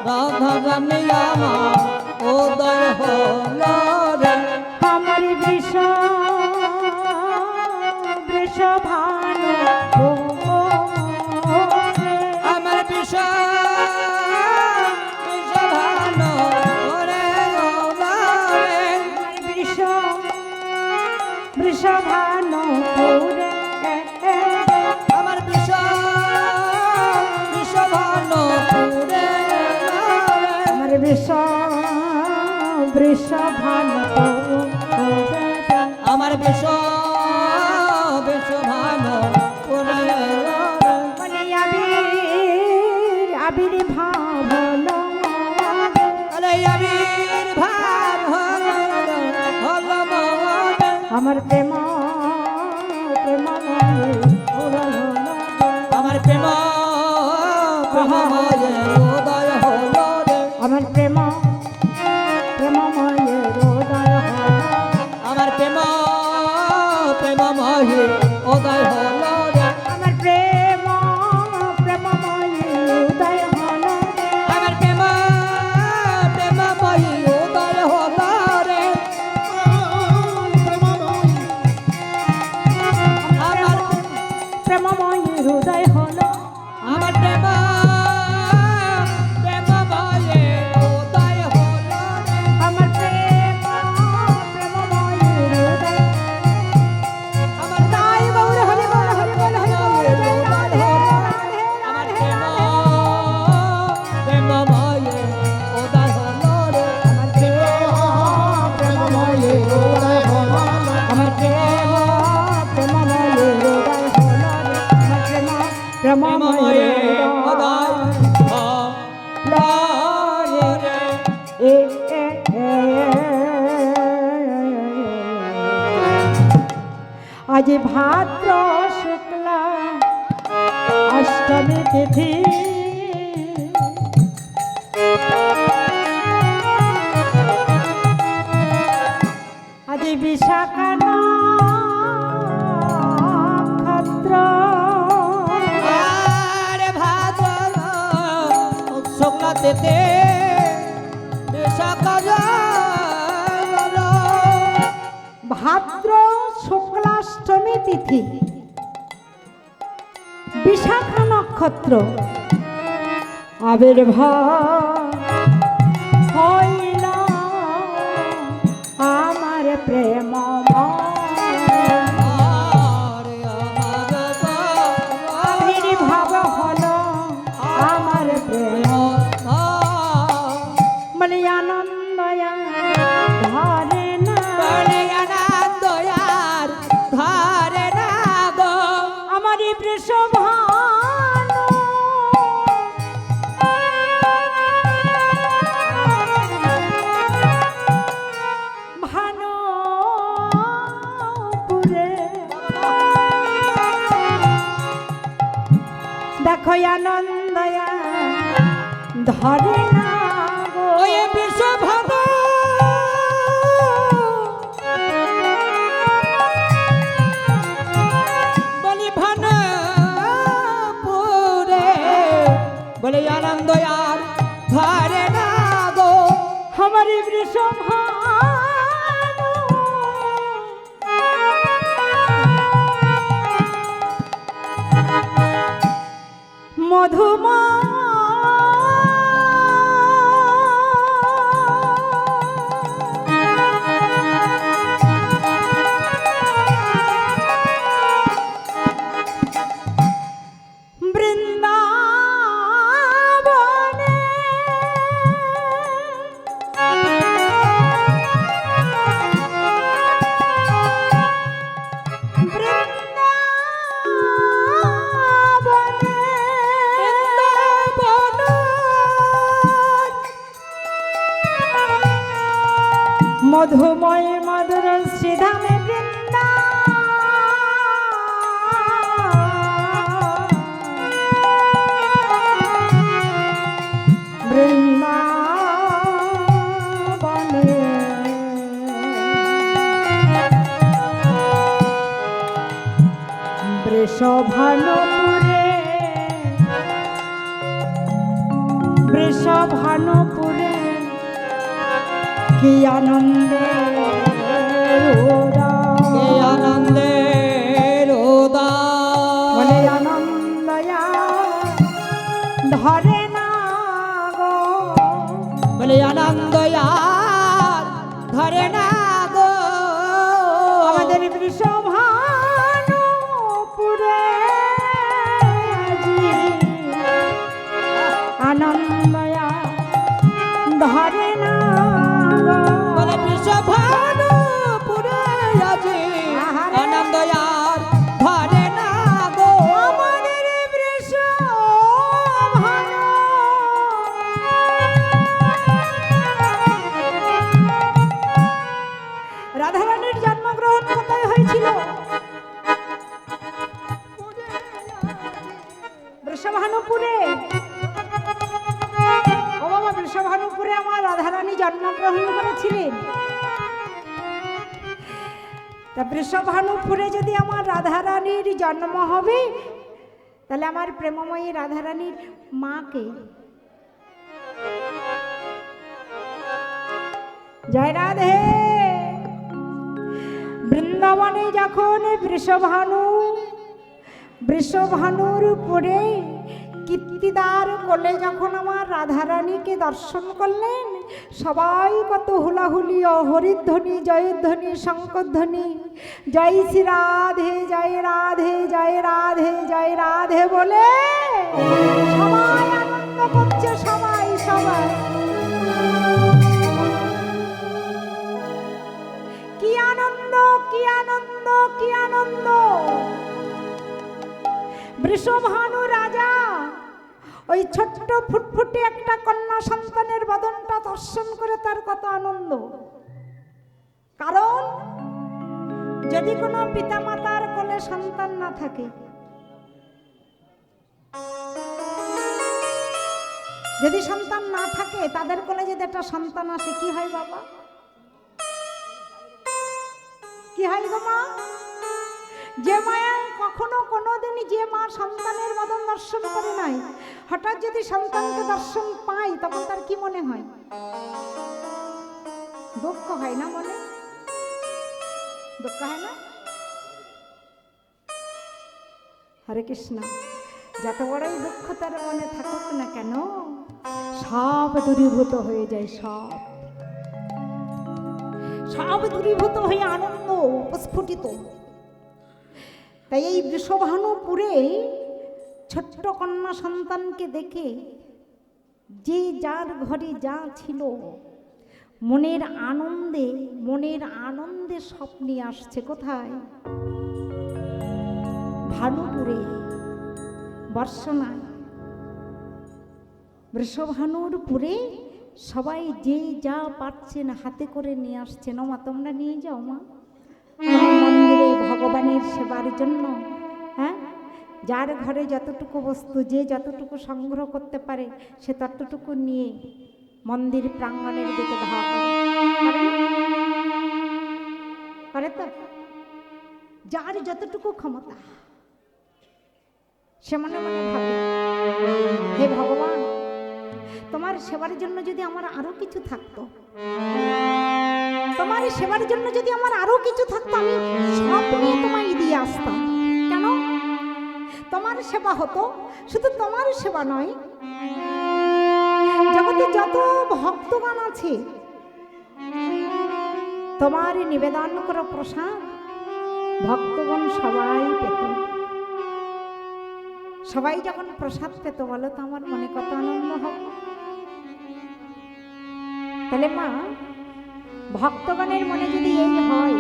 রাধা রানী আমার উদয় হলো রে আমার বৃষভানু আমার বিষভানো রে বৃষভানু আমার বিষভানো বৃষ বৃষভান আমার বেশ বেশ ভালো মানে আবির আবির ভাব হলো আরে আবির ভাব হলো আমার প্রেম প্রেমময় আমার প্রেম প্রেমময় উদয় হলো রে আমার প্রেম প্রেমময় হৃদয় আমার প্রেম প্রেমময় উদয় হলো রে আমার প্রেম প্রেমময় হৃদয় হলো আমার প্রেম প্রেমময় উদয় হলো রে আমার প্রেমময় হৃদয় হলো আমার প্রেম প্রেমময় উদয় হলো রে আমার প্রেম প্রেমময় হৃদয় আমার তাই গৌর হরি বল হরি বল হরি বল জয় রাধে আমার রাধে প্রেম রাধে প্রেমময় উদয় হলো রে আমার প্রেম প্রেমময় হৃদয় হলো আমার প্রেম প্রেমময় হৃদয় হলো আমার প্রেম প্রেমময় হৃদয় এ এ আজ ভাদ্র শুক্লা অষ্টমী তিথি আজ বিশাখা নক্ষত্র আরে ভাদ্র শুক্লাতে বিশাখা জল ভাদ্র শুক্লাষ্টমী তিথি বিশাখা নক্ষত্র আবির্ভাব হইল আমার প্রেম আবির্ভাব হলো আমার প্রেম বলে আনন্দ ধরে না আমার এই বৃষভানু ভানুপুরে দেখো আনন্দয়া ধরে না গো বলে আনন্দ আর ধরে না গো আমার এই বৃষভানু মধুমা বৃন্দাবনে মধুময় মধুর শ্রীধামে বৃন্দা বৃন্দাবনে বৃষভানুপুরে বৃষভানুপুরে কি আনন্দে আনন্দের বলে আনন্দয়া ধরে না গো বলে আনন্দ আর ধরে না গো আমাদের বৃষভানুপুরে আনন্দয়া ধরে না গো। বলে বৃষভানু পুরে আজি আহারে। আনন্দ আর ধরে না গো। আমাদের বৃষভানু রাধারানীর জন্মগ্রহণ কোথায় হয়েছিল? বৃষভানুপুরে। ও বাবা, বৃষভানুপুরে আমার রাধারানী জন্মগ্রহণ করেছিলেন। তা বৃষভানুপুরে যদি আমার রাধারানীর জন্ম হবে, তাহলে আমার প্রেমময়ী রাধারানীর মাকে জয় রাধে। বৃন্দাবনে যখন বৃষভানুর পরে কীর্তিদার কোলে যখন আমার রাধারানীকে দর্শন করলেন, সবাই কত হুলাহুলি ও হরিধ্বনি, জয়ধ্বনি, শঙ্করধ্বনি, জয় শ্রী রাধে, জয় রাধে, জয় রাধে, জয় রাধে বলে সবাই আনন্দ করছে, সবাই সবাই। কি আনন্দ, কি আনন্দ, কি আনন্দ! বৃষভানু রাজা ওই ছোট্ট ফুটফুটে একটা কন্যা সন্তানের বদনটা দর্শন করে তার কত আনন্দ। কারণ যদি কোনো পিতামাতার কোলে সন্তান না থাকে, যদি সন্তান না থাকে, তাদের কোলে যদি একটা সন্তান আসে, কি হয় বাবা? কি হয় গো মা? যে মায়া কখনো কোনোদিনই, যে মা সন্তানের বদন দর্শন করে নাই, হঠাৎ যদি সন্তানকে দর্শন পায়, তখন তার কি মনে হয়? দুঃখ হয় না মনে? দুঃখ হয় না? হরে কৃষ্ণ। যত বড়ই দুঃখ তার মনে থাকুক না কেন, সব দূরীভূত হয়ে যায়, সব দূরীভূত হয়ে আনন্দ প্রস্ফুটিত। তাই এই বৃষভানুপুরে ছোট্ট কন্যা সন্তানকে দেখে যে যার ঘরে যা ছিল, মনের আনন্দে স্বপ্নে আসছে। কোথায়? ভানুপুরে, বর্ষনায়। বৃষভানুর পুরে সবাই যে যা পাচ্ছেন হাতে করে নিয়ে আসছেন। ও মা, তোমরা নিয়ে যাও মা, মন্দিরে ভগবানের সেবার জন্য। হ্যাঁ, যার ঘরে যতটুকু বস্তু, যে যতটুকু সংগ্রহ করতে পারে, সে ততটুকু নিয়ে মন্দির প্রাঙ্গণের দিকে ধাওয়া করে তো। যার যতটুকু ক্ষমতা, সে মনে মনে ভাবে, হে ভগবান, তোমার সেবার জন্য যদি আমার আরো কিছু থাকতো, তোমার সেবার জন্য যদি আমার আরো কিছু থাকতো, আমি সব নিয়ে তোমায় দিয়ে আসতাম। কেন? তোমার সেবা হতো। শুধু তোমার সেবা নয়, জগতে যত ভক্তগণ আছে, তোমার নিবেদন করো প্রসাদ, ভক্তগণ সবাই পেত। সবাই যখন প্রসাদ পেত, বলো তো আমার মনে কত আনন্দ হবে। তাহলে মা, ভক্তগণের মনে যদি এই হয়,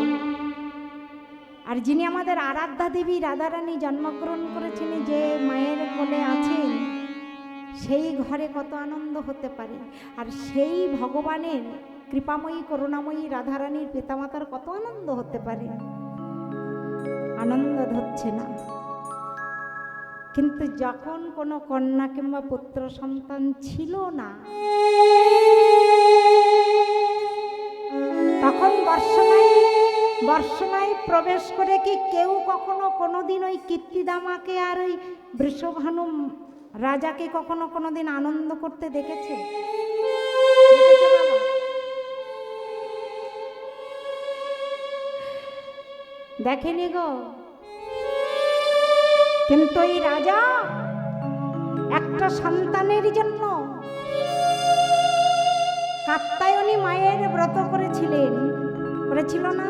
আর যিনি আমাদের আরাধ্যা দেবী রাধারানী জন্মগ্রহণ করেছেন, যে মায়ের কোলে আছেন, সেই ঘরে কত আনন্দ হতে পারে। আর সেই ভগবানের কৃপাময়ী করুণাময়ী রাধারানীর পিতামাতার কত আনন্দ হতে পারে। আনন্দ হচ্ছে না। কিন্তু যখন কোনো কন্যা কিংবা পুত্র সন্তান ছিল না, তখন বর্ষনায় প্রবেশ করে কি কেউ কখনো কোনোদিন ওই কীর্তিদামাকে আর ওই বৃষভানু রাজাকে কখনো কোনোদিন আনন্দ করতে দেখেছে? দেখেনি গো। কিন্তু এই রাজা একটা সন্তানের জন্য কাত্যায়নী মায়ের ব্রত করেছিল না?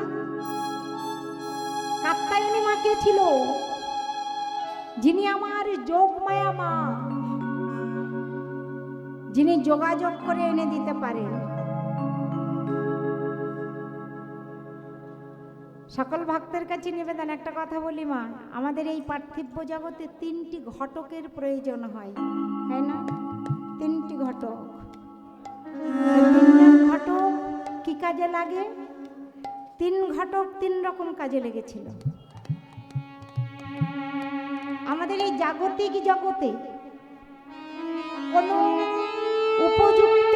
কাত্যায়নী মা কে ছিল? যিনি আমার যোগমায়া মা, যিনি যোগাযোগ করে এনে দিতে পারেন। সকল ভক্তের কাছে নিবেদন, একটা কথা বলি মা, আমাদের এই পার্থিব জগতে 3টি ঘটকের প্রয়োজন হয়, তাই না? 3টি ঘটক। 3জন ঘটক কি কাজে লাগে? 3 ঘটক 3 রকম কাজে লেগেছিল। আমাদের এই জাগতিক জগতে কোনো উপযুক্ত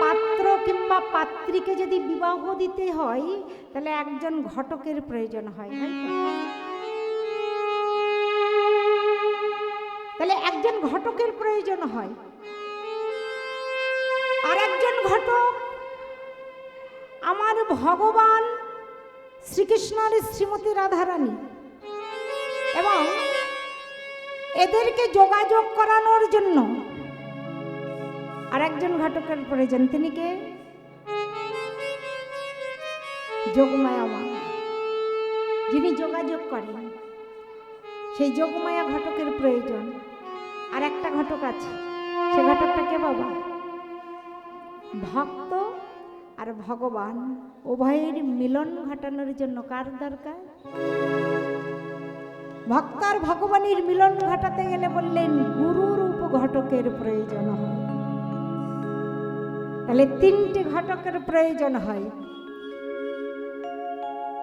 পাত্র কিংবা পাত্রীকে যদি বিবাহ দিতে হয় তাহলে একজন ঘটকের প্রয়োজন হয়, তাই তো? তাহলে একজন ঘটকের প্রয়োজন হয়। আর একজন ঘটক আমার ভগবান শ্রীকৃষ্ণের শ্রীমতী রাধারানী, এবং এদেরকে যোগাযোগ করানোর জন্য আর একজন ঘটকের প্রয়োজন। তিনি কে? যোগমায়া মা, যিনি যোগাযোগ করেন। সেই যোগমায়া ঘটকের প্রয়োজন। আর একটা ঘটক আছে, সে ঘটকটা কে বাবা? ভক্ত আর ভগবান উভয়ের মিলন ঘটানোর জন্য কার দরকার? ভক্ত আর ভগবানের মিলন ঘটাতে গেলে বললেন গুরুর উপঘটকের প্রয়োজন হয়। তাহলে 3টি ঘটকের প্রয়োজন হয়।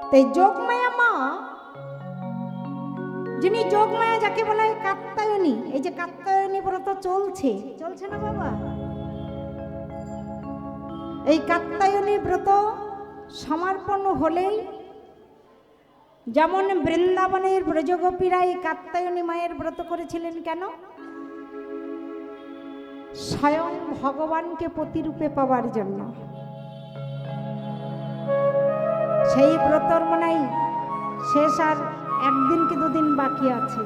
তাই যোগমায়া মা, যিনি যোগমায়া, যাকে বলা হয় কাত্যায়নী, এই যে কাত্যায়নী ব্রত চলছে না বাবা, এই কাত্যায়নী ব্রত সমর্পণ হলেই, যেমন বৃন্দাবনের ব্রজগোপীরা এই কাত্যায়নী মায়ের ব্রত করেছিলেন কেন? স্বয়ং ভগবানকে প্রতিরূপে পাওয়ার জন্য। সেই ব্রতর মনে হয় শেষ আর 1 দিন কি 2 দিন বাকি আছে।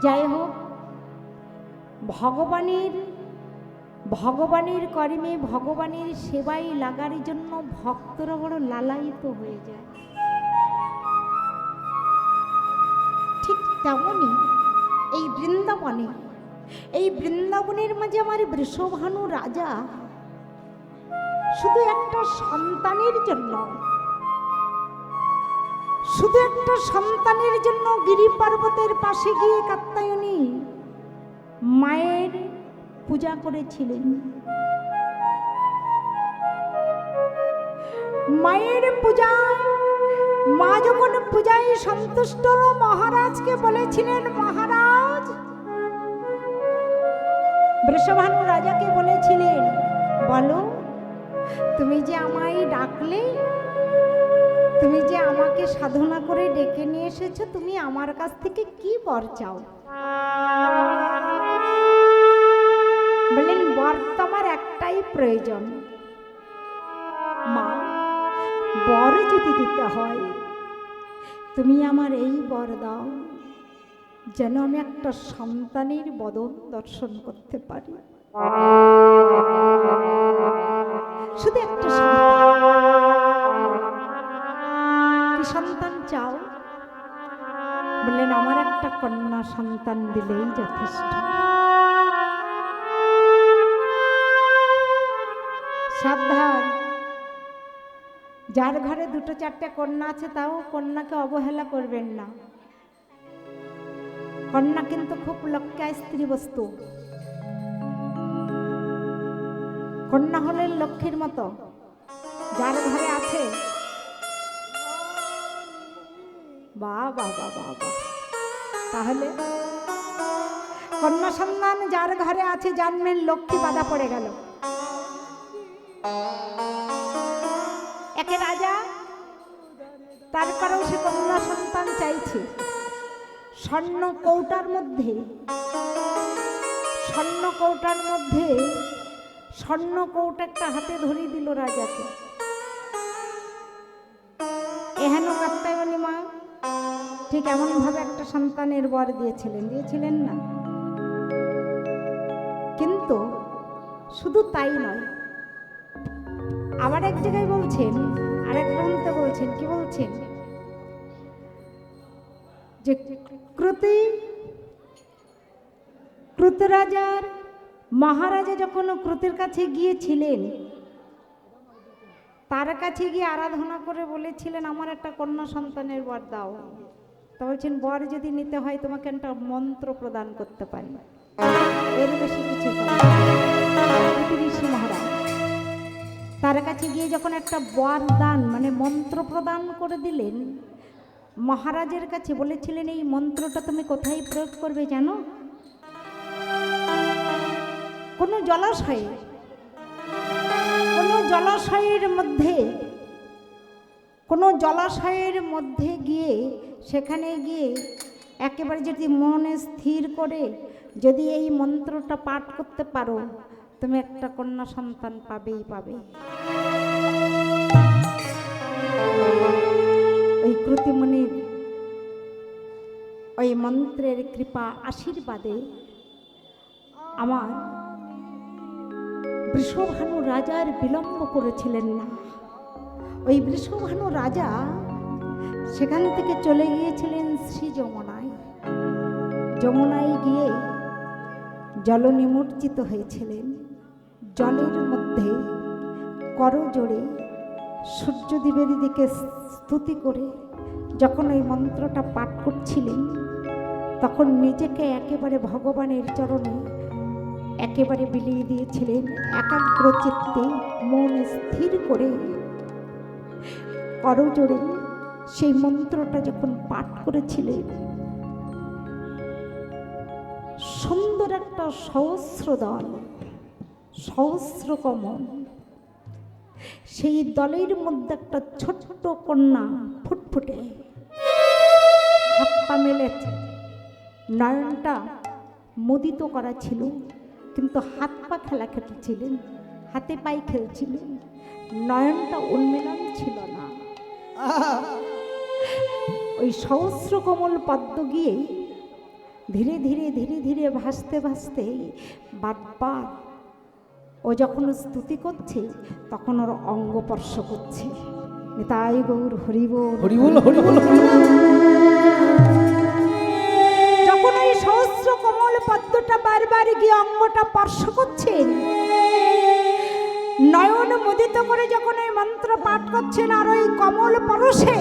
যাই হোক, ভগবানের কর্মে ভগবানের সেবায় লাগার জন্য ভক্তরা বড় লালায়িত হয়ে যায়। ঠিক তেমনই এই বৃন্দাবনের মাঝে আমার বৃষভানু রাজা শুধু একটা সন্তানের জন্য গিরি পর্বতের পাশে গিয়ে কাত্যায়নী মায়ের পূজা করেছিলেন। মায়ের পূজায়, মা যখন পূজায় সন্তুষ্ট মহারাজকে বলেছিলেন, মহারাজ, বৃষভানু রাজাকে বলেছিলেন, বলো তুমি যে আমায় ডাকলে, তুমি যে আমাকে সাধনা করে ডেকে নিয়ে এসেছো, তুমি আমার কাছ থেকে কি বর চাও? বললেন, বর তো আমার একটাই প্রয়োজন। মা, বর যদি দিতে হয় তুমি আমার এই বর দাও, যেন আমি একটা সন্তানের বদন দর্শন করতে পারি। শুধু একটা সন্তান। কি সন্তান চাও? বললেন, আমার একটা কন্যা সন্তান দিলেই যথেষ্ট। সাবধান, যার ঘরে 2-4টে কন্যা আছে তাও কন্যাকে অবহেলা করবেন না। কন্যা কিন্তু খুব লক্ষ্যায় স্ত্রী বস্তু। কন্যা হলেন লক্ষ্মীর মতো, যার ঘরে আছে বাবা, তাহলে কন্যা সন্তান যার ঘরে আছে জানবেন লক্ষ্মী বাধা পড়ে গেল। একে রাজা, তারপরেও সে কন্যা সন্তান চাইছে। স্বর্ণ কৌটার মধ্যে স্বর্ণ কৌটা একটা হাতে ধরিয়ে দিল রাজাকে। এহেন কাত্যায়নী মা ঠিক এমন ভাবে একটা সন্তানের বর দিয়েছিলেন না? কিন্তু শুধু তাই নয়, আবার এক জায়গায় বলছেন, আরেক গ্রন্থে বলছেন, কি বলছেন, যে ক্রুত রাজার মহারাজা যখন ক্রুতের কাছে গিয়েছিলেন, তার কাছে গিয়ে আরাধনা করে বলেছিলেন আমার একটা কন্যা সন্তানের বর দাও। তা বলছেন বর যদি নিতে হয় তোমাকে একটা মন্ত্র প্রদান করতে পারি, এর বেশি কিছু পারি না। ঋষি মহারাজ তার কাছে গিয়ে যখন একটা বর দান মানে মন্ত্র প্রদান করে দিলেন, মহারাজের কাছে বলেছিলেন এই মন্ত্রটা তুমি কোথায় প্রয়োগ করবে জানো? কোনো জলাশয়ে, কোনো জলাশয়ের মধ্যে গিয়ে সেখানে গিয়ে একেবারে যদি মনে স্থির করে যদি এই মন্ত্রটা পাঠ করতে পারো তুমি একটা কন্যা সন্তান পাবেই পাবে। ওই ক্রুতিমুনির ওই মন্ত্রের কৃপা আশীর্বাদে আমার বৃষভানু রাজার বিলম্ব করেছিলেন না। ওই বৃষভানু রাজা সেখান থেকে চলে গিয়েছিলেন শ্রী যমুনায়। যমুনায় গিয়ে জল নিমজ্জিত হয়েছিলেন। জলের মধ্যে করজোড়ে সূর্যদেবের দিকে স্তুতি করে যখন ওই মন্ত্রটা পাঠ করছিলেন তখন নিজেকে একেবারে ভগবানের চরণে একেবারে বিলিয়ে দিয়েছিলেন। একাগ্র চিত্তে মন স্থির করে করজোড়ে সেই মন্ত্রটা যখন পাঠ করেছিলেন, সুন্দর একটা সহস্র দল, সহস্র কমল, সেই দলের মধ্যে একটা ছোট্ট কন্যা ফুটফুটে হাত পা মেলেছে, নয়নটা মুদিত করা ছিল কিন্তু হাত পা খেলা খেলছিলেন, হাতে পায়ে খেলছিলেন, নয়নটা উন্মিলন ছিল না। ওই সহস্র কমল পদ্ম গিয়ে ধীরে ধীরে ধীরে ধীরে ভাসতে ভাসতে বারবার ও যখন স্তুতি করছে তখন ওর অঙ্গ স্পর্শ করছে। তাই গৌর হরিবোল হরিবোল হরিবোল হরিবোল। যখন ওই সহস্র কমল পদ্মটা বারবার গিয়ে অঙ্গটা স্পর্শ করছেন, নয়ন মুদিত করে যখন ওই মন্ত্র পাঠ করছেন আর ওই কমল পরশে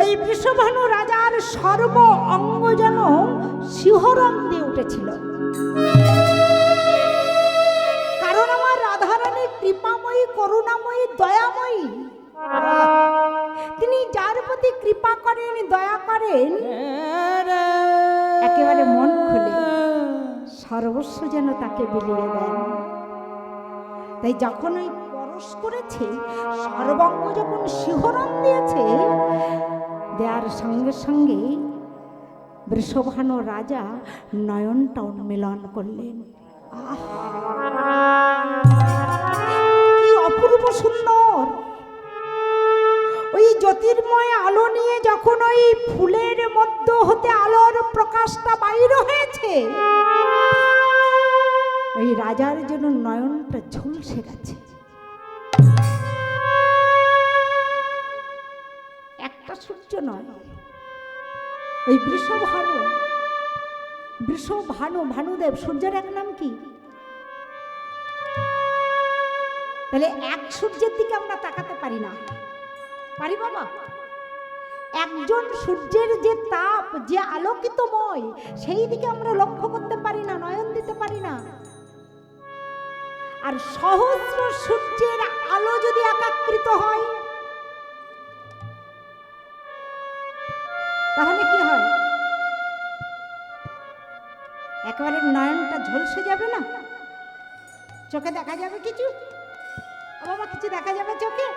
এই বৃষভানু রাজার সর্ব অঙ্গ যেন শিহরণ দিয়ে উঠেছিল। কারণ আমার রাধারানী কৃপাময়ী, করুণাময়ী, দয়াময়ী। তিনি যার প্রতি কৃপা করেন, দয়া করেন, একেবারে মন খুলে সর্বস্ব যেন তাকে বিলিয়ে দেন। তাই যখন ওই পরশ করেছে, সর্বাঙ্গ যখন শিহরণ দিয়েছে, দেওয়ার সঙ্গে সঙ্গে বৃষভানু রাজা নয়নটা উন্মিলন করলেন। কি অপূর্ব সুন্দর! ওই জ্যোতির্ময় আলো নিয়ে যখন ওই ফুলের মধ্য হতে আলোর প্রকাশটা বাইর হয়েছে, ওই রাজার জন্য নয়নটা ঝলসে গেছে। একটা সূর্য নয়, এই বৃষভানু, ভানুদেব, সূর্যের এক নাম কি? তাহলে এক সূর্যের দিকে আমরা তাকাতে পারি না, পারি বাবা? একজন সূর্যের যে তাপ, যে আলোকিতময়, সেই দিকে আমরা লক্ষ্য করতে পারি না, নয়ন দিতে পারি না। আর সহস্র সূর্যের আলো যদি একাকৃত হয় তাহলে কি হয়? একেবারে নয়নটা ঝলসে যাবে না? চোখে দেখা যাবে কিছু? বাবা কিছু দেখা যাবে চোখে?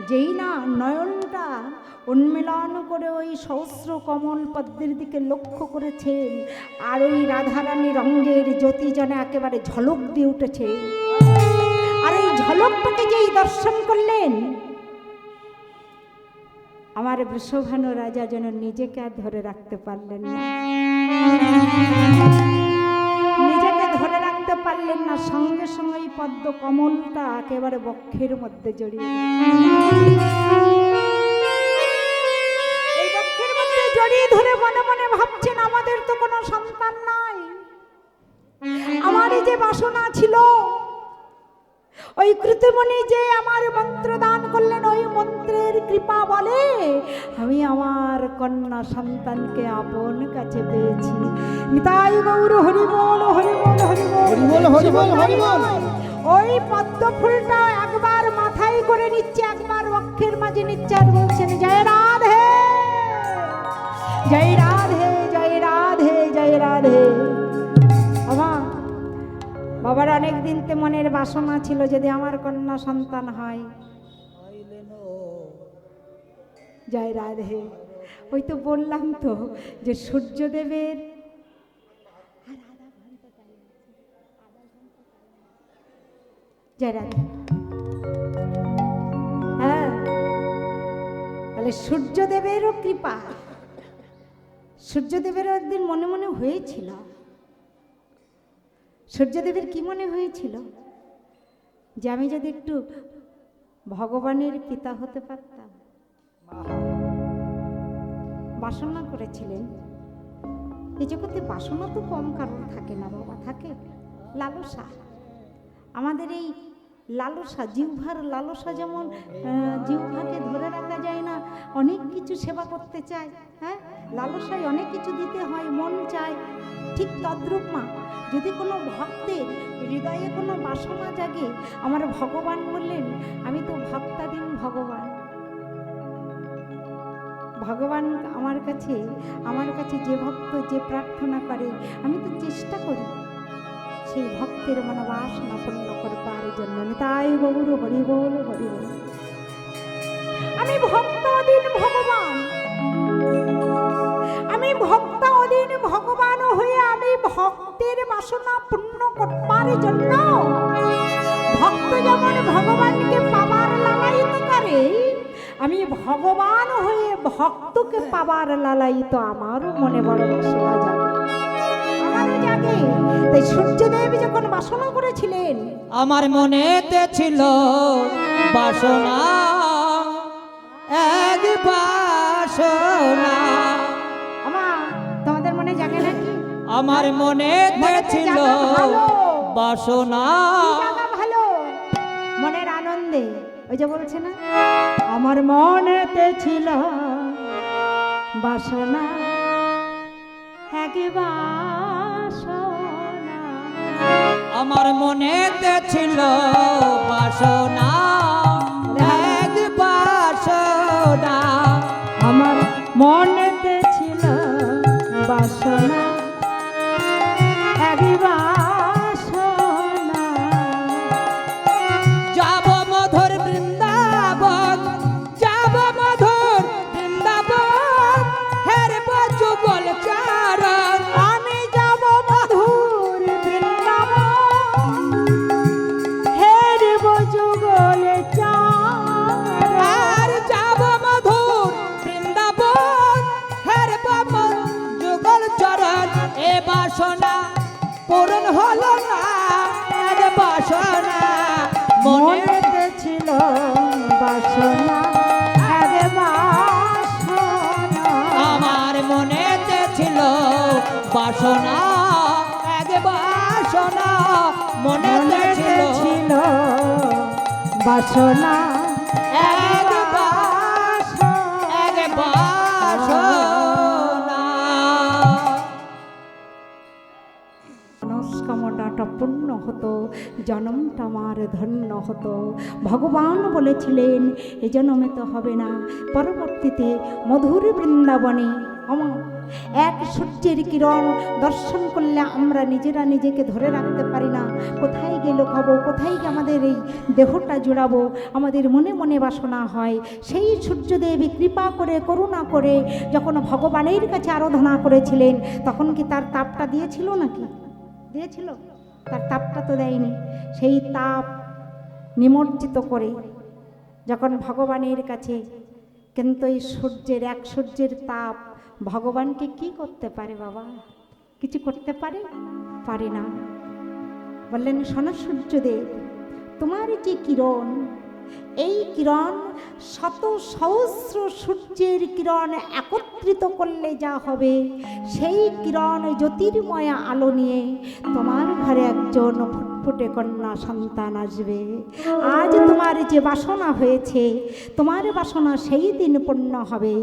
যেই না নয়নটা উন্মিলন করে ওই সহস্র কমল পদ্মের দিকে লক্ষ্য করেছেন, আর ওই রাধারানী রঙের জ্যোতি যেন একেবারে ঝলক দিয়ে উঠেছে। আর এই ঝলকটাকে যেই দর্শন করলেন, আমার বৃষভানু রাজা যেন নিজেকে আর ধরে রাখতে পারলেন না, নিজেকে ধরে রাখতে পারলেন না। সঙ্গে সঙ্গে এই পদ্ম কমলটা একেবারে বক্ষের মধ্যে জড়িয়ে, এই বক্ষের মধ্যে জড়িয়ে ধরে মনে মনে ভাবছেন আমাদের তো কোনো সন্তান বাসনা ছিল ওই কৃতমণি যে আমার মন্ত্র দান করলেন, ওই মন্ত্রের কৃপা বলে আমি আমার কন্যা সন্তানকে আপন কাছে পেয়েছি। নিতাই গৌর হরি বল, হরি বল, হরি বল, হরি বল, হরি বল, হরি বল। ওই পদ্ম ফুলটা একবার মাথায় করে নিচ্ছে, একবার বক্ষের মাঝে নিচ্ছে, আর বলছেন জয় রাধে, জয় রাধে, জয় রাধে, জয় রাধে। বাবার অনেক দিনতে মনের বাসনা ছিল যদি আমার কন্যা সন্তান হয়। জয় রাধে। ওই তো বললাম তো যে সূর্যদেবের জয় রাধে। হ্যাঁ, তাহলে সূর্যদেবেরও কৃপা, সূর্যদেবেরও একদিন মনে মনে হয়েছিল। সূর্যদেবের কি মনে হয়েছিল যে আমি যদি একটু ভগবানের পিতা হতে পারতাম। বাসনা করেছিলেন। এই জগতে বাসনা তো কম কারণ থাকে না বাবা, থাকে লালসা। আমাদের এই লালসা, জিহ্বার লালসা, যেমন জিহ্বাকে ধরে রাখা যায় না, অনেক কিছু সেবা করতে চায়, হ্যাঁ, লালসায় অনেক কিছু দিতে হয়, মন চায়। ঠিক তদ্রূপ মা, যদি কোনো ভক্তের হৃদয়ে কোনো বাসনা জাগে, আমার ভগবান বললেন আমি তো ভক্তাধীন ভগবান। ভগবান আমার কাছে যে ভক্ত যে প্রার্থনা করে, আমি তো চেষ্টা করি সেই ভক্তের মনোবাসনা পূর্ণ করবার জন্য। তাই গৌর হরি বল, হরি বল। আমি ভক্তাধীন ভগবান, আমি ভক্তাধীন ভগবান হয়ে আমি ভক্তের বাসনা পূর্ণ করবার জন্য, ভক্ত যেমন ভগবানকে পাবার লালায়িত করে, আমি ভগবান হয়ে ভক্তকে পাবার লালায়িত আমারও মনে বড় বাসনা জাগে, আমারও জাগে। তাই সূর্যদেব যখন বাসনা করেছিলেন, আমার মনেতে ছিল বাসনা, এক বাসনা। তোমাদের মনে জাগে নাকি? আমার মনেতে ছিল বাসনা, ভালো মনের আনন্দে। ওই যে বলছে না, আমার মনেতে ছিল বাসনা, এক বাসনা। আমার মনেতে ছিল বাসনা, এক বাসনা। আমার মনেতে ছিল বাসনা, এক বাসনা। যাব মধুর বৃন্দাবন, যাব মধুর বৃন্দাবন, হেরব যুগল চারণ। আমি যাব মধুর বৃন্দাবন, হেরব যুগল চারণ। আর যাব মধুর বৃন্দাবন, হেরব যুগল চরণ। এ বাসনা পূরণ হলো না, এক বাসনা মনেতে ছিল বাসনা, এক বাসনা। আমার মনেতে ছিল বাসনা, এক বাসনা। মনেতে ছিল বাসনা, এক বাসনা, এক বাসনা। মনস্কামনাটা পূর্ণ হতো, জন্মটা আমার ধন্য হতো। ভগবান বলেছিলেন এ জন্মে তো হবে না, পরবর্তীতে মধুর বৃন্দাবনে আমার এক সূর্যের কিরণ দর্শন করলে আমরা নিজেরা নিজেকে ধরে রাখতে পারি না। কোথায় গিয়ে লুকাবো, কোথায় গিয়ে আমাদের এই দেহটা জুড়াবো, আমাদের মনে মনে বাসনা হয়। সেই সূর্যদেবী কৃপা করে, করুণা করে যখন ভগবানের কাছে আরাধনা করেছিলেন, তখন কি তার তাপটা দিয়েছিল নাকি? দিয়েছিল? তার তাপটা তো দেয়নি। সেই তাপ নিমজ্জিত করে যখন ভগবানের কাছে, কিন্তু এই সূর্যের, এক সূর্যের তাপ ভগবানকে কি করতে পারে বাবা? কিছু করতে পারে? পারে না। বললেন শোনো সূর্যদেব, তোমার যে কিরণ, এই কিরণ শত সহস্র সূর্যের কিরণ একত্রিত করলে যা হবে, সেই কিরণ জ্যোতির্ময় আলো নিয়ে তোমার ঘরে একজন ফুটফুটে কন্যা সন্তান আসবে। আজ তোমার যে বাসনা হয়েছে, তোমার বাসনা সেই দিন পূর্ণ হবে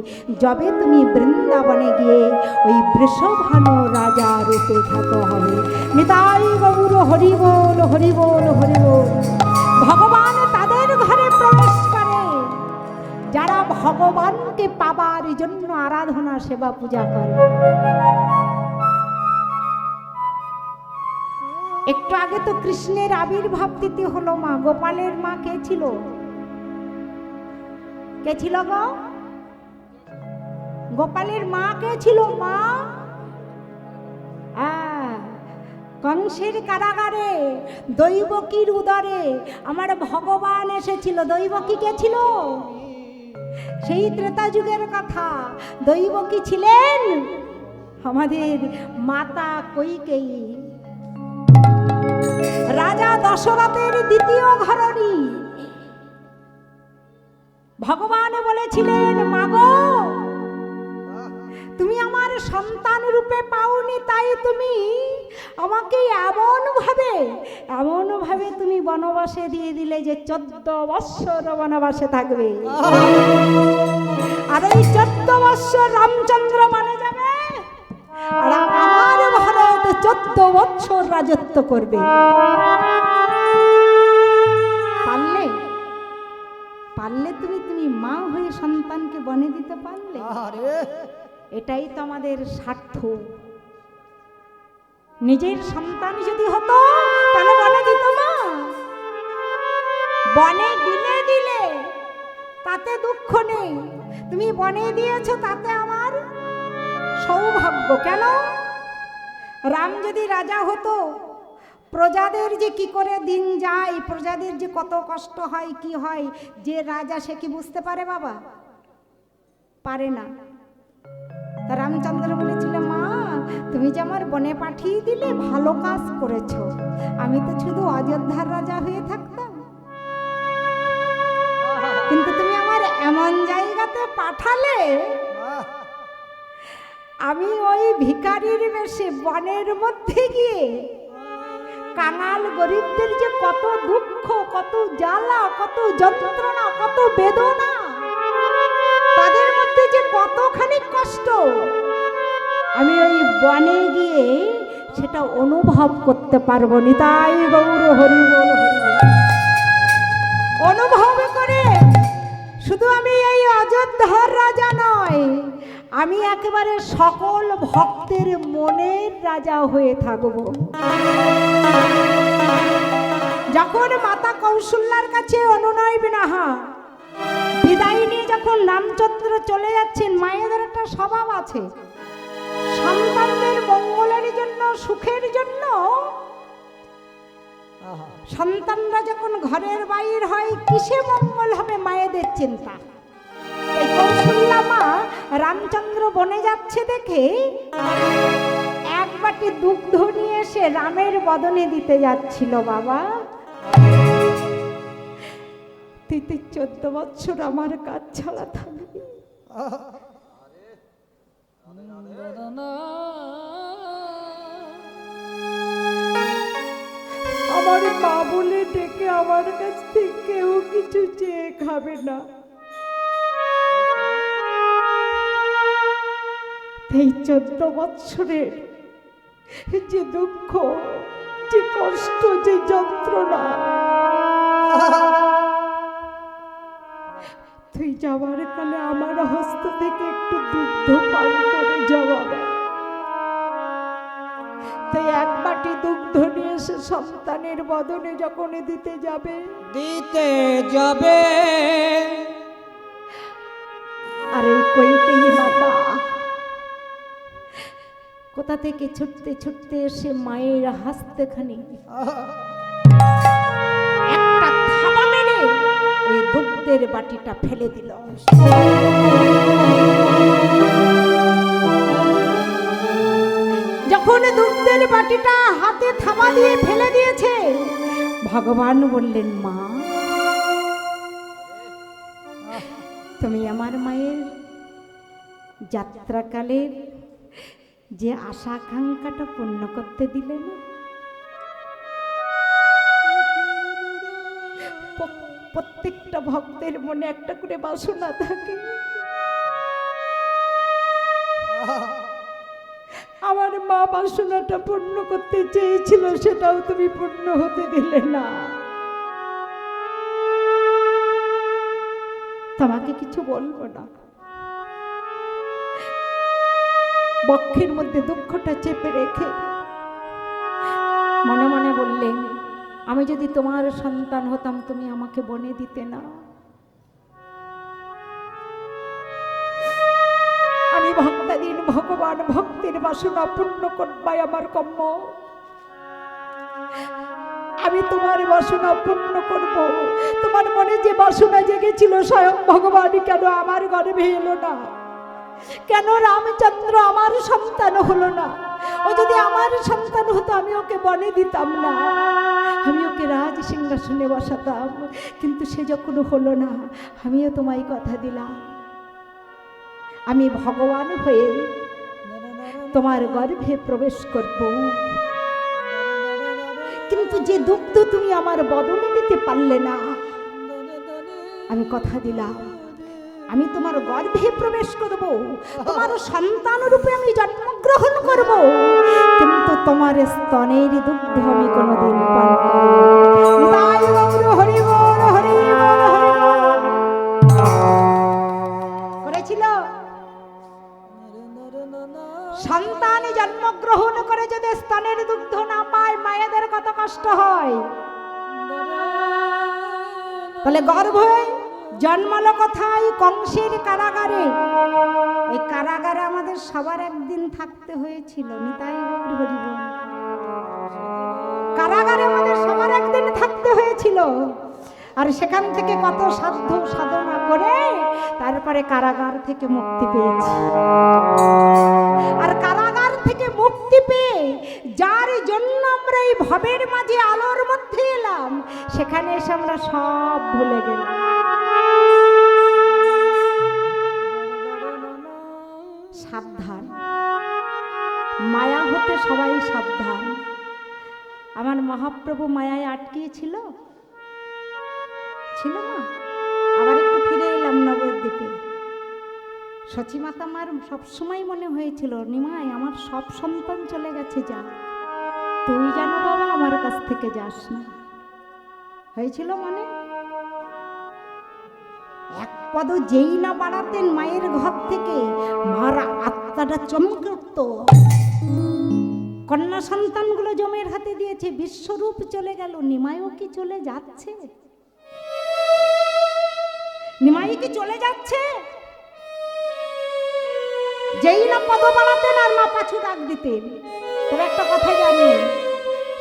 যবে তুমি বৃন্দাবনে গিয়ে ওই বৃষভানু রাজা রূপে খ্যাত হবে। নিতাই গৌর হরি বল, হরি বল, হরি বল। ভগবান তাদের ঘরে প্রবেশ করে যারা ভগবানকে পাবার জন্য আরাধনা সেবা পূজা করে। একটু আগে তো কৃষ্ণের আবির্ভাব তিথি হলো মা। গোপালের মা কে ছিল? কে ছিল গো? গোপালের মা কে ছিল? মা কংসের কারাগারে দৈবকীর উদরে আমার ভগবান এসেছিল। দৈবকী কে ছিল? সেই ত্রেতা যুগের কথা। দৈবকী ছিলেন আমাদের মাতা কৈকেয়ী, রাজা দশরথের দ্বিতীয় ঘরণী। ভগবান বলেছিলেন, মাগো তুমি আমার সন্তান রূপে পাওনি, তাই তুমি আমাকে এমন ভাবে তুমি বনবাসে দিয়ে দিলে যে 14 বৎসর বনবাসে থাকবে। আর এই 14 বৎসর রামচন্দ্র বনে যাবে, আর আমার ভারত 14 বৎসর রাজত্ব করবে। পারলে তুমি মা হয়ে সন্তানকে বনে দিতে পারলে? এটাই তো আমাদের স্বার্থ। নিজের সন্তান যদি হতো তাহলে বনে দিত মা। বনে দিলে তাতে দুঃখ নেই, তুমি বনে দিয়েছো তাতে আমার সৌভাগ্য। কেন? রাম যদি রাজা হতো, প্রজাদের যে কি করে দিন যায়, প্রজাদের যে কত কষ্ট হয়, কি হয়, যে রাজা সে কি বুঝতে পারে বাবা? পারে না। রামচন্দ্র বলেছিল, মা তুমি যে আমার বনে পাঠিয়ে দিলে ভালো কাজ করেছো, আমি তো শুধু অযোধ্যার রাজা হয়ে থাকতাম, কিন্তু তুমি আমার এমন জায়গাতে পাঠালে আমি ওই ভিখারির বেশে বনের মধ্যে গিয়ে কাঙাল গরিবদের যে কত দুঃখ, কত জ্বালা, কত যন্ত্রণা, কত বেদনা, তাদের মধ্যে যে কতখানি কষ্ট, আমি ওই বনে গিয়ে সেটা অনুভব করতে পারবো। নিতাই গৌর হরি বল, হরি বল। অনুভব করে শুধু আমি এই অযোধ্যার রাজা নয়, আমি একেবারে সকল ভক্তের মনের রাজা হয়ে থাকব। যখন মাতা কৌশল্যার কাছে অনুনয় বিনাহা বিদায় নিয়ে যখন রামচন্দ্র চলে যাচ্ছেন, মায়েদের একটা স্বভাব আছে, সন্তানদের মঙ্গলের জন্য, সুখের জন্য সন্তানরা যখন ঘরের বাইর হয়, কিসে মঙ্গল হবে মায়েদের চিন্তা। এই কৌশল্যা মা রামচন্দ্র বনে যাচ্ছে দেখে এক বাটি দুগ্ধ নিয়ে এসে রামের বদনে দিতে যাচ্ছিল। বাবা তুই 14 বৎসর আমার কাজ ছাড়া থাকবি। আমার মা বলে ডেকে আমার কাছ থেকে কেউ কিছু চেয়ে খাবে না। এই 14 বৎসরের যে দুঃখ, যে কষ্ট, যে যন্ত্রণা, তুই যাওয়ার কালে আমার হস্ত থেকে একটু দুগ্ধ পান করে যাওয়া। তাই এক বাটি দুগ্ধ নিয়ে এসে সন্তানের বদনে যখন দিতে যাবে, আর এই কৈকেয়ী মাতা কোথা থেকে ছুটতে ছুটতে এসে মায়ের হাসতেখানি একটা থাবা মেরে ওই দুগ্ধের বাটিটা ফেলে দিল। যখন দুগ্ধের বাটিটা হাতে থাবা দিয়ে ফেলে দিয়েছে, ভগবান বললেন, মা তুমি আমার মায়ের যাত্রাকালের যে আশা আকাঙ্ক্ষাটা পূর্ণ করতে দিলে না। প্রত্যেকটা ভক্তের মনে একটা করে বাসনা থাকে, আমার মা বাসনাটা পূর্ণ করতে চেয়েছিল, সেটাও তুমি পূর্ণ হতে দিলে না। তোমাকে কিছু বলবো না, বক্ষের মধ্যে দুঃখটা চেপে রেখে মনে মনে বললেন, আমি যদি তোমার সন্তান হতাম তুমি আমাকে বনে দিতে না। আমি ভক্তাধীন ভগবান, ভক্তের বাসনা পূর্ণ করবাই আমার কর্ম। আমি তোমার বাসনা পূর্ণ করব। তোমার মনে যে বাসনা জেগেছিল স্বয়ং ভগবান কেন আমার গর্ভে এলো না? কেন রামচন্দ্র আমার সন্তান হলো না? ও যদি আমার সন্তান হতো আমি ওকে বনে দিতাম না, আমি ওকে রাজ সিংহাসনে বসাতাম। কিন্তু সে যখন হলো না, আমিও তোমায় কথা দিলাম, আমি ভগবান হয়ে তোমার গর্ভে প্রবেশ করব। কিন্তু যে দুগ্ধ তুমি আমার বদলে দিতে পারলে না, আমি কথা দিলাম আমি তোমার গর্ভে প্রবেশ করব, তোমার সন্তান রূপে আমি জন্মগ্রহণ করব, কিন্তু তোমার স্তনের দুগ্ধ আমি কোনোদিন পান করব না। হরি বল, হরি বল, হরি বল। করেছিল সন্তান জন্মগ্রহণ করে যদি স্তনের দুগ্ধ না পায়, মায়েদের কত কষ্ট হয়। তাহলে গর্ভে জন্মালো কোথায়? কংসের কারাগারে। ওই কারাগারে আমাদের সবার একদিন থাকতে হয়েছিল। নিতাই গৌর হরি বল। কারাগারে আমাদের সবার একদিন থাকতে হয়েছিল, আর সেখান থেকে কত সাধ্য সাধনা করে তারপরে কারাগার থেকে মুক্তি পেয়েছি। আর কারাগার থেকে মুক্তি পেয়ে যার জন্য আমরা এই ভবের মাঝে আলোর মধ্যে এলাম, সেখানে এসে আমরা সব ভুলে গেলাম। সাবধান, মায়া হতে সবাই সাবধান। আমার মহাপ্রভু মায়ায় আটকিয়েছিল ছিল না, আবার একটু ফিরে এলাম নবদ্বীপে। সচিমাতা আমার সবসময় মনে হয়েছিল, নিমাই আমার সব সন্তান চলে গেছে, যা তুই জানো বাবা আমার কাছ থেকে যাস না। হয়েছিল মানে এক পদ যেই না বাড়াতেন মায়ের ঘর থেকে, মার আত্মাটা চমকে উঠত। কন্যা সন্তানগুলো জমের হাতে দিয়েছে, বিশ্বরূপ চলে গেল, নিমাইও কি চলে যাচ্ছে? নিমাই কি চলে যাচ্ছে? যেই না পদ বাড়াতেন আর মা পাছু ডাক দিতেন। তবে একটা কথা জানি,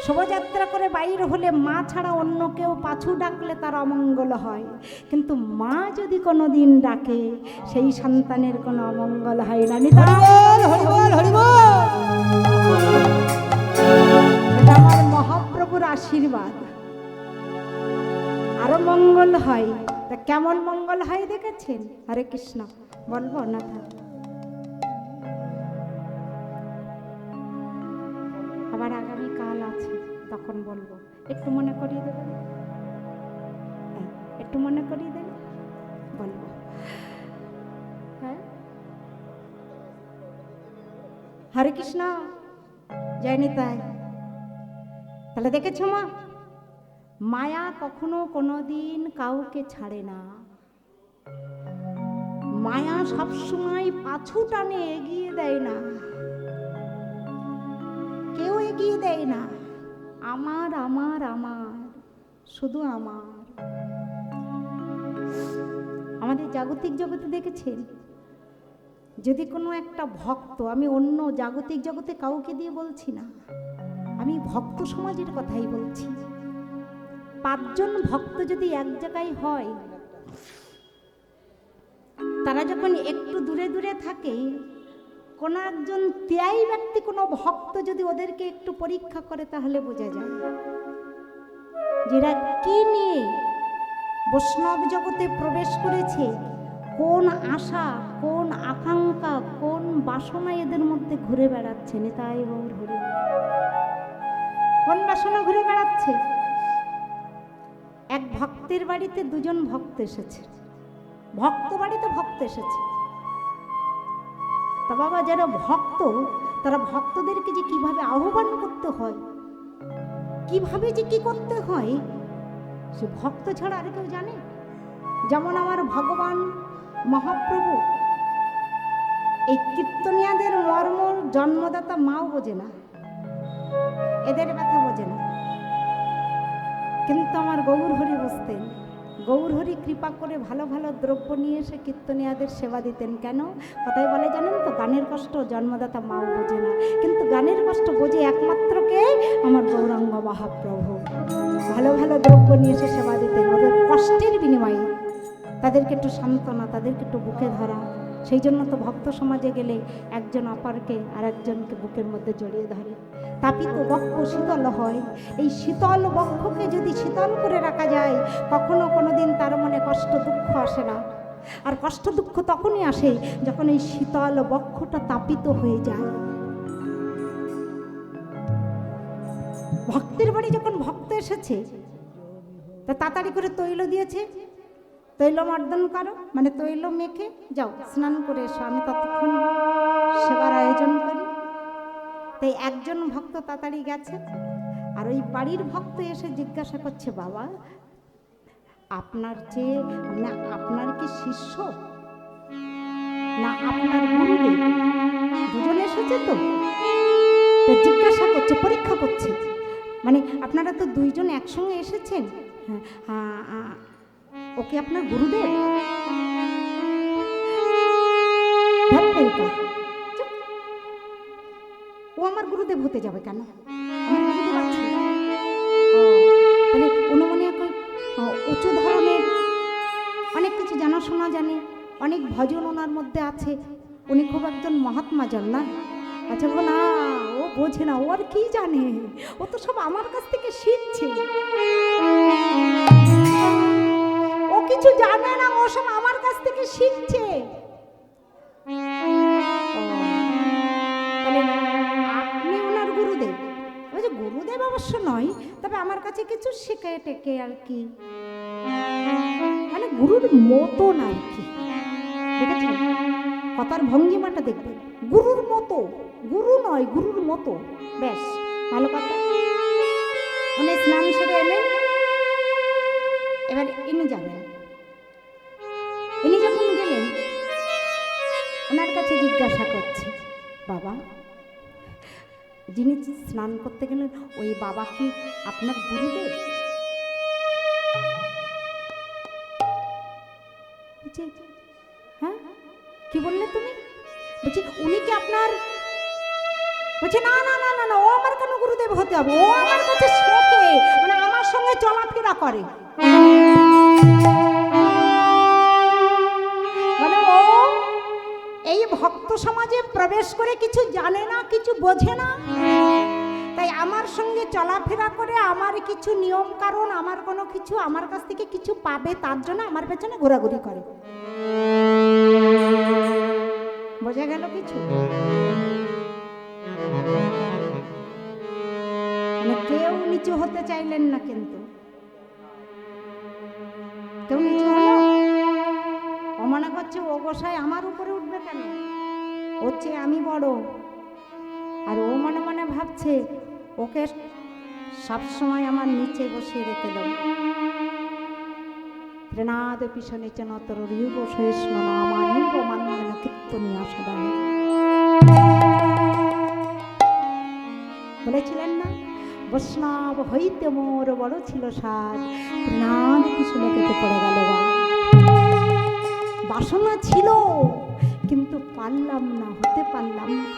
শোভাযাত্রা করে বাইর হলে মা ছাড়া অন্য কেউ পাছু ডাকলে তার অমঙ্গল হয়, কিন্তু মা যদি কোনোদিন ডাকে সেই সন্তানের কোনো অমঙ্গল হয় না। এটা আমার মহাপ্রভুর আশীর্বাদ। আরো মঙ্গল হয়। তা কেমন মঙ্গল হয় দেখেছেন? হরে কৃষ্ণ বলবো না? আবার আগামী কাল আছে, তখন বলবো। একটু মনে করিয়ে দেবেন? হ্যাঁ, একটু মনে করিয়ে দেবেন, বলবো। হ্যাঁ, হরে কৃষ্ণ, জয় নিতাই। তাহলে দেখেছো মা, মায়া কখনো কোনোদিন কাউকে ছাড়ে না। মায়া সবসময় পাছু টানে, এগিয়ে দেয় না, কেউ এগিয়ে দেয় না। আমার আমার আমার, শুধু আমার। আমাদের জাগতিক জগতে দেখেছেন, যদি কোনো একটা ভক্ত, আমি অন্য জাগতিক জগতে কাউকে দিয়ে বলছি না, আমি ভক্ত সমাজের কথাই বলছি। 5 জন ভক্ত যদি এক জায়গায় হয়, তারা যখন একটু দূরে দূরে থাকে, কোনো একজন ত্যায়ী ব্যক্তি, কোনো ভক্ত যদি ওদেরকে একটু পরীক্ষা করে, তাহলে বোঝা যায় যেরা কি নিয়ে বৈষ্ণব জগতে প্রবেশ করেছে, কোন আশা, কোন আকাঙ্ক্ষা, কোন বাসনা এদের মধ্যে ঘুরে বেড়াচ্ছে। নিতাই গৌর হরি। কোন বাসনা ঘুরে বেড়াচ্ছে? এক ভক্তের বাড়িতে দুজন ভক্ত এসেছে, ভক্ত বাড়িতে ভক্ত এসেছে। তা বাবা, যারা ভক্ত তারা ভক্তদেরকে যে কিভাবে আহ্বান করতে হয়, কিভাবে যে কি করতে হয়, সে ভক্ত ছাড়া আর কেউ জানে? যেমন আমার ভগবান মহাপ্রভু এই কীর্তনিয়াদের মর্ম জন্মদাতা মাও বোঝে না, এদের ব্যথা বোঝে না, কিন্তু আমার গৌর হরি বুঝতেন। গৌর হরি কৃপা করে ভালো ভালো দ্রব্য নিয়ে এসে কীর্তনিয়াদের সেবা দিতেন। কেন? কথায় বলে জানেন তো, গানের কষ্ট জন্মদাতা মাও বোঝে না, কিন্তু গানের কষ্ট বোঝে একমাত্র কে? আমার গৌরাঙ্গ মহাপ্রভু। ভালো ভালো দ্রব্য নিয়ে এসে সেবা দিতেন, ওদের কষ্টের বিনিময়ে তাদেরকে একটু সান্ত্বনা, তাদেরকে একটু বুকে ধরা। সেই জন্য তো ভক্ত সমাজে গেলে একজন অপরকে আর একজনকে বুকের মধ্যে জড়িয়ে ধরে। তাপিত বক্ষ শীতল হয়। এই শীতল বক্ষকে যদি শীতল করে রাখা যায়, কখনো কোনোদিন তার মনে কষ্ট দুঃখ আসে না। আর কষ্ট দুঃখ তখনই আসে যখন এই শীতল বক্ষটা তাপিত হয়ে যায়। ভক্তের বাড়ি যখন ভক্ত এসেছে, তা তাড়াতাড়ি করে তৈল দিয়েছে, তৈল মর্দন করো, মানে তৈল মেখে যাও স্নান করে এসো, আমি ততক্ষণ সেবার আয়োজন করি। তাই একজন ভক্ত তাড়াতাড়ি গেছে, আর ওই বাড়ির ভক্ত এসে জিজ্ঞাসা করছে, বাবা আপনার চেয়ে না আপনার কি শিষ্য না আপনার গুরুদেব? দুজন এসেছে তো, জিজ্ঞাসা করছে, পরীক্ষা করছে, মানে আপনারা তো দুইজন একসঙ্গে এসেছেন, হ্যাঁ ওকে আপনার গুরুদেব? ও আমার গুরুদেব হতে যাবে কেন? আমার গুরুদেব আছে। তাহলে উনি উঁচু ধরনের অনেক কিছু জানাশোনা জানে, অনেক ভজন ওনার মধ্যে আছে, উনি খুব একজন মহাত্মা জন না? আচ্ছা গো না, ও বোঝে না, ও আর কি জানে, ও তো সব আমার কাছ থেকে শিখছে, ও কিছু জানে না, ও সব আমার কাছ থেকে শিখছে। আপনি ওনার গুরুদেব? গুরুদেব অবশ্য নয়, তবে আমার কাছে কিছু শিখে টেকে আর কি, মানে গুরুর মতন আর কি। দেখেছেন কথার ভঙ্গিমাটা, দেখবেন গুরুর মতো, গুরু নয় গুরুর মতো, বেশ ভালো কথা। উনি স্নান সেরে এলেন, এবার ইনি যাবেন। ইনি যখন গেলেন, ওনার কাছে জিজ্ঞাসা করছে, বাবা যিনি স্নান করতে গেলেন ওই বাবা কি আপনার গুরুদেব? হ্যাঁ কি বললে তুমি? বলছি উনি কি আপনার? বলছে না না না না না, ও আমার কেন গুরুদেব হতে হবে, ও আমার কাছে শেখে, মানে আমার সঙ্গে চলাফেরা করে, মানে ও এই ভক্ত সমাজে প্রবেশ করে কিছু জানে না, কিছু বোঝে না, তাই আমার সঙ্গে চলাফেরা করে, আমার কিছু নিয়ম কারণ, আমার কোনো কিছু আমার কাছ থেকে কিছু পাবে তার জন্য আমার পেছনে ঘোরাঘুরি করে। বোঝা গেল কিছু? মানে কেউ নিচু হতে চাইলেন না, কিন্তু কেউ নিচু হলো? ও মনে করছে ও গোসাই আমার উপরে উঠবে কেন, হচ্ছে আমি বড়, আর ও মনে মনে ভাবছে ওকে সবসময় আমার নিচে বসিয়ে রেখে দেব। ত্রিনাদ পিছনে চেনতর রিব শেষ নামানি প্রমাণ কীর্তনিয়া সদা। বলেছিলেন না, বৈষ্ণব হইতে মোর বড় ছিল সাজ, ত্রিনাদ পিছনে কেটে পড়ে গেল। বাসনা ছিল কিন্তু পারলাম না, হতে পারলাম না।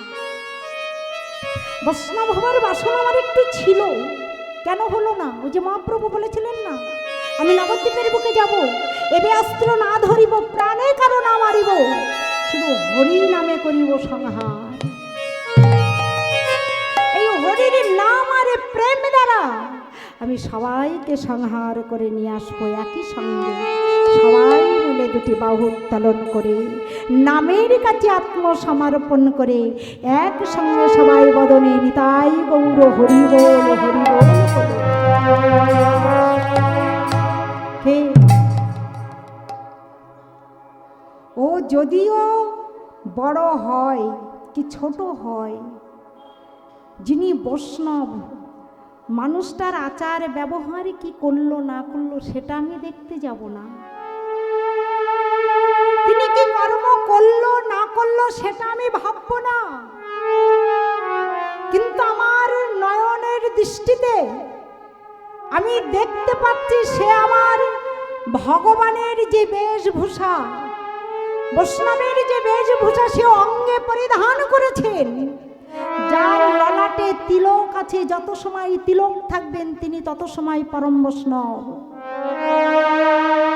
বৈষ্ণব হবার বাসনা আমার একটু ছিল, কেন হলো না? ওই যে মহাপ্রভু বলেছিলেন না, আমি নবদ্বীপের বুকে যাব, এবে অস্ত্র না ধরিব, প্রাণে কারো না মারিব, শুধু হরি নামে করিব সংহার। এই হরির নাম আর প্রেম দ্বারা আমি সবাইকে সংহার করে নিয়ে আসবো একই সঙ্গে। সবাই মিলে দুটি বাহু উত্তোলন করে নামের কাছে আত্মসমর্পণ করে একসঙ্গে সবাই বদনে নিতাই গৌর হরি বল হরি বল বলে। কে ও যদিও বড় হয় কি ছোট হয়, যিনি বৈষ্ণব, মানুষটার আচার ব্যবহার কি করলো না করলো সেটা আমি দেখতে যাব না। তিনি কি কর্ম করলো না করলো সেটা আমি ভাববো না। কিন্তু আমার নয়নের দৃষ্টিতে আমি দেখতে পাচ্ছি সে আমার ভগবানের যে বেশভূষা, বৈষ্ণবের যে বেশভূষা সে অঙ্গে পরিধান করেছেন, যার ললাটে তিলক আছে, যত সময় তিলক থাকবেন তিনি তত সময় পরম বৈষ্ণব।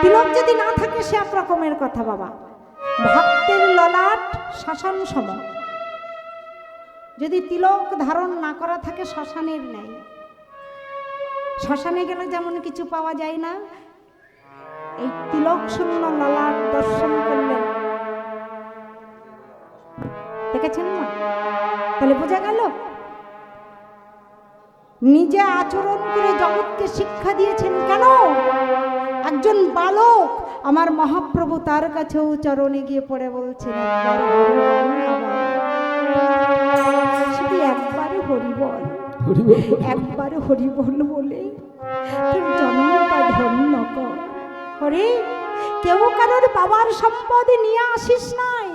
তিলক যদি না থাকে সে এক রকমের কথা বাবা। ভক্তের ললাট শ্মশান সম, যদি তিলক ধারণ না করা থাকে শ্মশানের নেই। শ্মশানে গেলে যেমন কিছু পাওয়া যায় না, এই তিলক শূন্য ললাট দর্শন করলে দেখেছেন না, তাহলে বোঝা গেল নিজে আচরণ করে জগৎকে শিক্ষা দিয়েছেন। কেন? একজন বালক আমার মহাপ্রভু তার কাছেও চরণে গিয়ে পড়ে বলছেন, একবার হরি বল বাবা, শুধু একবারে হরি বল, একবারে হরি বল বলে তোর জন্মটা ধন্য কর। হরে, কেউ কারোর বাবার সম্পদ নিয়ে আসিস নাই,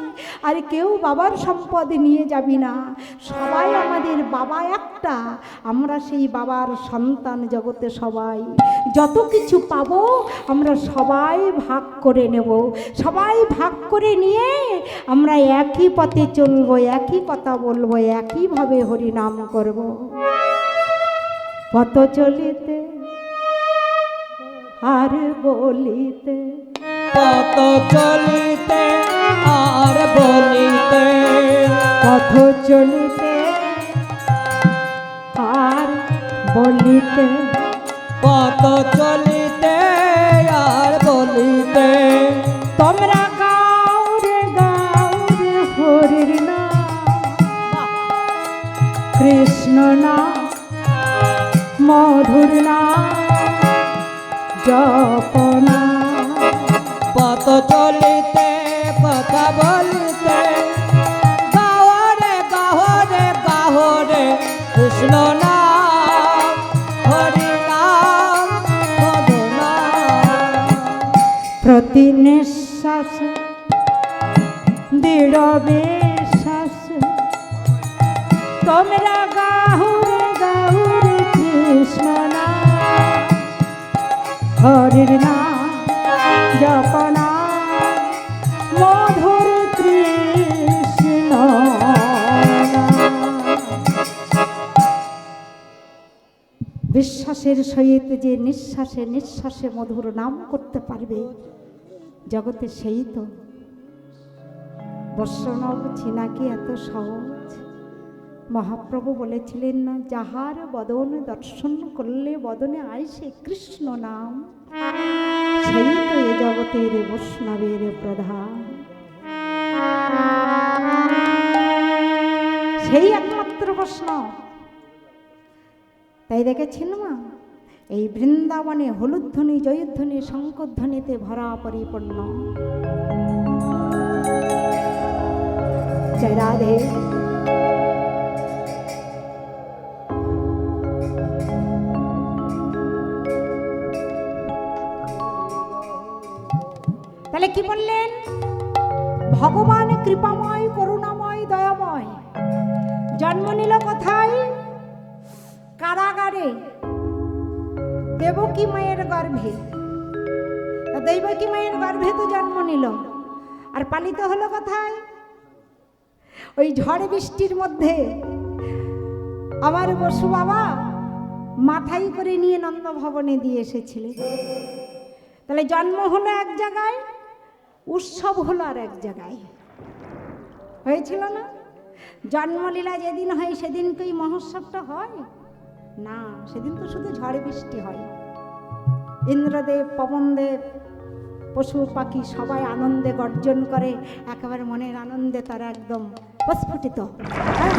আর কেউ বাবার সম্পদ নিয়ে যাবি না। সবাই আমাদের বাবা একটা, আমরা সেই বাবার সন্তান। জগতে সবাই যত কিছু পাবো আমরা সবাই ভাগ করে নেব। সবাই ভাগ করে নিয়ে আমরা একই পথে চলবো, একই কথা বলবো, একইভাবে হরিনাম করব। পথ চলিতে আর বলিতে, পথ চলিতে আর বলিতে, পথ চলিতে আর বলিতে, পথ চলিতে আর বলিতে, তোমরা গাও রে হরির নাম, কৃষ্ণ নাম মধুর নাম জপনা। পথ চলিতে কথা বলিতে, গাহরে গাহরে গাহরে কৃষ্ণ নাম হরি নাম মধু নাম। প্রতি নিঃশ্বাস দৃঢ় বিশ্বাস, তোমরা গাহুরে গাহুরে কৃষ্ণ নাম হরির নাম জপনা মধুর কৃষ্ণ। বিশ্বাসের সহিত যে নিঃশ্বাসে নিঃশ্বাসে মধুর নাম করতে পারবে জগতে সেই তো বৈষ্ণব চিনা কি এত সহজ? মহাপ্রভু বলেছিলেন না, যাহার বদন দর্শন করলে বদনে আইসে কৃষ্ণ নাম, সেই তো এ জগতের বৈষ্ণবের প্রধান, সেই একমাত্র বৈষ্ণব। তাই দেখেছেন মা, এই বৃন্দাবনে হলুধ্বনি জয়ধ্বনি শঙ্খধ্বনিতে ভরা পরিপূর্ণ। জয় রাধে। তাহলে কি বললেন? ভগবান কৃপাময় করুণাময় দয়াময়। জন্ম নিল কোথায়? কারাগারে, দেবকী মায়ের গর্ভে। দেবকী মায়ের গর্ভে তো জন্ম নিল, আর পালিত হলো কোথায়? ওই ঝড় বৃষ্টির মধ্যে আমার বসু বাবা মাথায় করে নিয়ে নন্দ ভবনে দিয়ে এসেছিলেন। তাহলে জন্ম হলো এক জায়গায়, উৎসব হলো আর এক জায়গায়। হয়েছিল না? জন্মলীলা যেদিন হয় সেদিনকেই মহোৎসবটা হয় না, সেদিন তো শুধু ঝড় বৃষ্টি হয়। ইন্দ্রদেব, পবনদেব, পশু পাখি সবাই আনন্দে গর্জন করে, একেবারে মনের আনন্দে তারা একদম প্রস্ফুটিত। হ্যাঁ?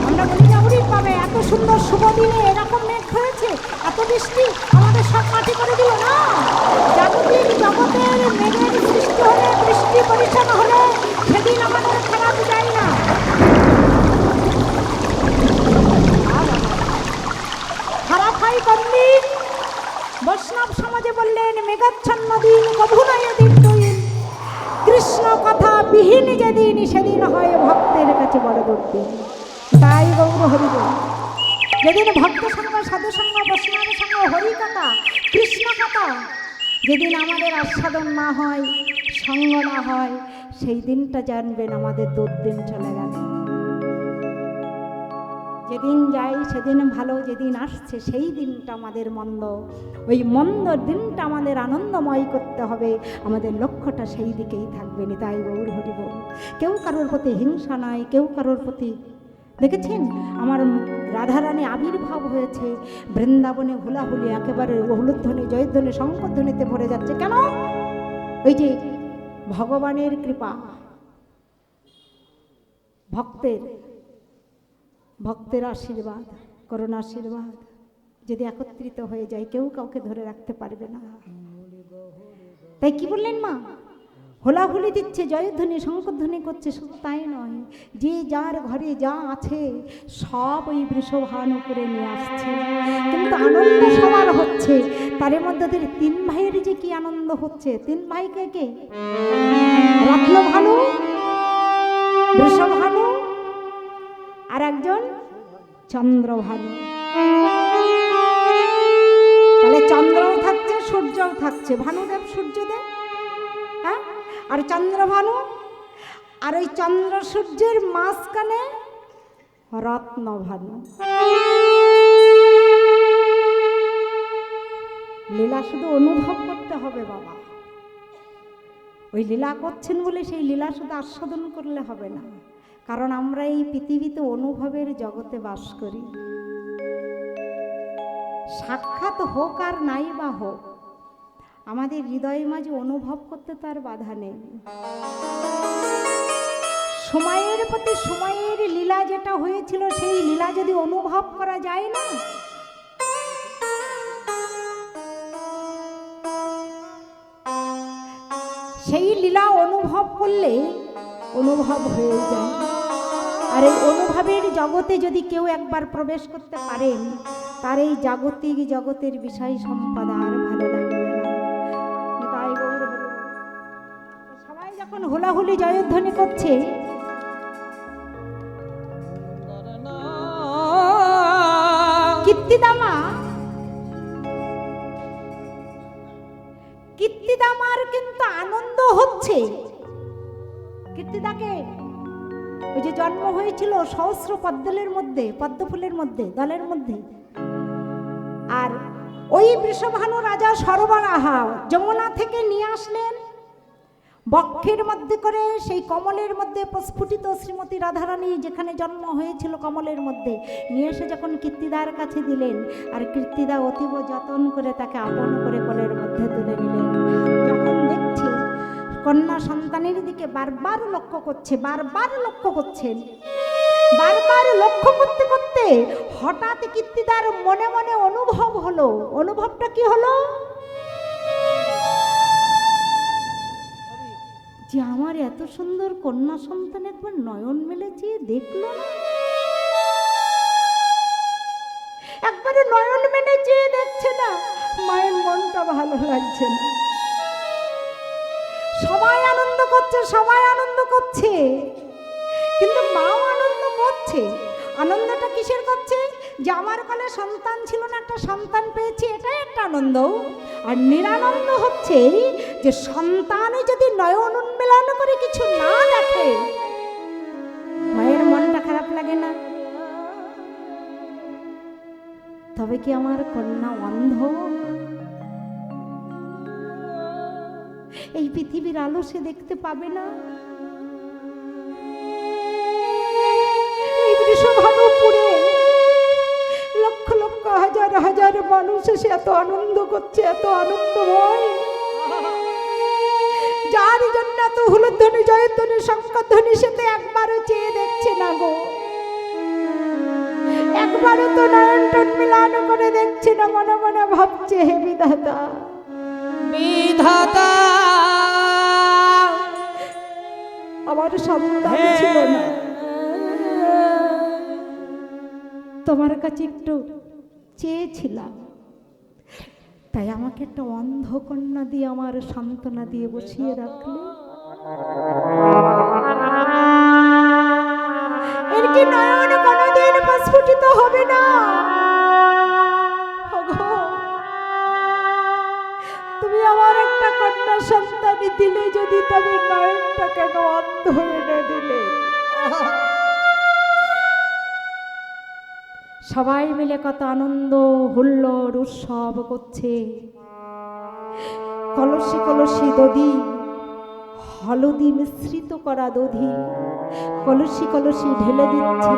আমরা বলি না, উড়ি পাবে এত সুন্দর শুভ দিনে এরকম মেঘ হয়েছে, এত বৃষ্টি আমাদের সব মাটি করে দিল না। জাগতিক জগতের মেঘের সৃষ্টি হলে, বৃষ্টি পরিচ্ছন্ন হলে সেদিন আমাদের খারাপ যায় না। খারাপ হয় কোন দিন? বৈষ্ণব সমাজে বললেন, মেঘাচ্ছন্ন দিন কভু নয় দিন, কৃষ্ণ কথা বিহীন যেদিন সেদিন হয় ভক্তের কাছে বড় দুর্দিন। তাই গৌর হরি বল, যেদিন ভক্ত সঙ্গ, সাধু সঙ্গ, বৈষ্ণব সঙ্গ, হরি কথা, কৃষ্ণ কথা যেদিন আমাদের আস্বাদন না হয়, সঙ্গ না হয়, সেই দিনটা জানবেন আমাদের দুর্দিন চলে গেল। যেদিন যাই সেদিন ভালো, যেদিন আসছে সেই দিনটা আমাদের মন্দ। ওই মন্দ দিনটা আমাদের আনন্দময় করতে হবে, আমাদের লক্ষ্যটা সেই দিকেই থাকবে। তাই গৌর হরি বল, কেউ কারোর প্রতি হিংসা নয়, কেউ কারোর প্রতি। দেখেছেন আমার রাধারানী আবির্ভাব হয়েছে বৃন্দাবনে, হুলাহুলি একেবারে হলুধ্বনি, জয়ধ্বনি, শঙ্খধ্বনিতে ভরে যাচ্ছে। কেন? ওই যে ভগবানের কৃপা, ভক্তের আশীর্বাদ, করুণা আশীর্বাদ যদি একত্রিত হয়ে যায়, কেউ কাউকে ধরে রাখতে পারবে না। তাই কি বললেন মা? হোলাহুলি দিচ্ছে, জয়ধ্বনি, শঙ্খধ্বনি করছে। শুধু তাই নয়, যে যার ঘরে যা আছে সব ওই বৃষভানু করে নিয়ে আসছে, কিন্তু আনন্দ সবার হচ্ছে। তার মধ্যে ওদের তিন ভাইয়ের যে কি আনন্দ হচ্ছে। তিন ভাইকে কে? রত্নভানু, বৃষভানু আর একজন চন্দ্রভানু। তাহলে চন্দ্রও থাকছে, সূর্যও থাকছে, ভানুদেব, সূর্যদেব, হ্যাঁ, আর চন্দ্রভানু। আর ওই চন্দ্র সূর্যের মাঝখানে রত্নভানু। লীলা শুধু অনুভব করতে হবে বাবা। ওই লীলা করছেন বলে সেই লীলা শুধু আস্বাদন করলে হবে না, কারণ আমরা এই পৃথিবীতে অনুভবের জগতে বাস করি। সাক্ষাৎ হোক আর নাই বা হোক, আমাদের হৃদয়ে মাঝে অনুভব করতে তার বাধা নেই। সময়ের প্রতি সময়ের লীলা যেটা হয়েছিল, সেই লীলা যদি অনুভব করা যায় না, সেই লীলা অনুভব করলে অনুভব হয়ে যায়। আর এই অনুভবের জগতে যদি কেউ একবার প্রবেশ করতে পারেন, তার এই জাগতিক জগতের বিষয় সম্পদ আর ভালো লাগবে না। তাই গৌর হরি বল, সবাই যখন হোলাহুলি জয়ধ্বনি করছে, কীর্তিদামার কিন্তু আনন্দ হচ্ছে। কীর্তিদাকে ওই যে জন্ম হয়েছিল সহস্র পদ্মের মধ্যে, পদ্মফুলের মধ্যে, দলের মধ্যে। আর ওই বৃষভানু রাজা সর্বরাহা যমুনা থেকে নিয়ে আসলেন, বক্ষের মধ্যে করে সেই কমলের মধ্যে প্রস্ফুটিত শ্রীমতী রাধারানী যেখানে জন্ম হয়েছিল কমলের মধ্যে নিয়ে এসে যখন কীর্তিদার কাছে দিলেন, আর কীর্তিদা অতীব যত্ন করে তাকে আপন করে কোলের মধ্যে তুলে নিলেন। যখন দেখছি কন্যা সন্তানের দিকে বারবার লক্ষ্য করছেন, বারবার লক্ষ্য করতে করতে হঠাৎ কীর্তিদার মনে মনে অনুভব হলো। অনুভবটা কি হলো? যে আমার এত সুন্দর কন্যা সন্তান একবার নয়ন মেলে চেয়ে দেখলো না, একবারে নয়ন মেলে চেয়ে দেখছে না, মায়ের মনটা ভালো লাগছে না। সবাই আনন্দ করছে, কিন্তু মাও আনন্দ করছে। আনন্দটা কিসের করছে? যে আমার কোলে সন্তান ছিল না, একটা সন্তান পেয়েছি, এটাই একটা আনন্দ। আর নিরানন্দ হচ্ছে যে সন্তানে যদি নয়ন উন্মিলন করে কিছু না দেখে, মায়ের মনটা খারাপ লাগে না? তবে কি আমার কন্যা অন্ধ? এই পৃথিবীর আলো সে দেখতে পাবে না? এই বৃষভানুপুরে লক্ষ মানুষ এসে এত আনন্দ করছে, এত আনন্দময়, যার জন্য এত হুলধ্বনি জয়ধ্বনি শঙ্খধ্বনি, সে তো একবারও চেয়ে দেখছে না গো, একবারও তো নয়ন টন মিলান করে দেখছে না, মনে মনে ভাবছে হে বিধাতা, বিধাতা আমার সন্তান ছিল না, তোমার কাছে একটু চেয়েছিলাম, তাই আমাকে একটা অন্ধ কন্যা দিয়ে আমার সান্ত্বনা দিয়ে বসিয়ে রাখলে, এর কি নয়ন কোনোদিন প্রস্ফুটিত হবে না? ওগো, তুমি আমার একটা কন্যা সন্তান দিলে, যদি তবে নয়নটা কেন অন্ধ এনে দিলে? সবাই মিলে কত আনন্দ হুল্লোড় উৎসব করছে, কলসি কলসি দধি, হলদি মিশ্রিত করা দধি কলসি কলসি ঢেলে দিচ্ছে,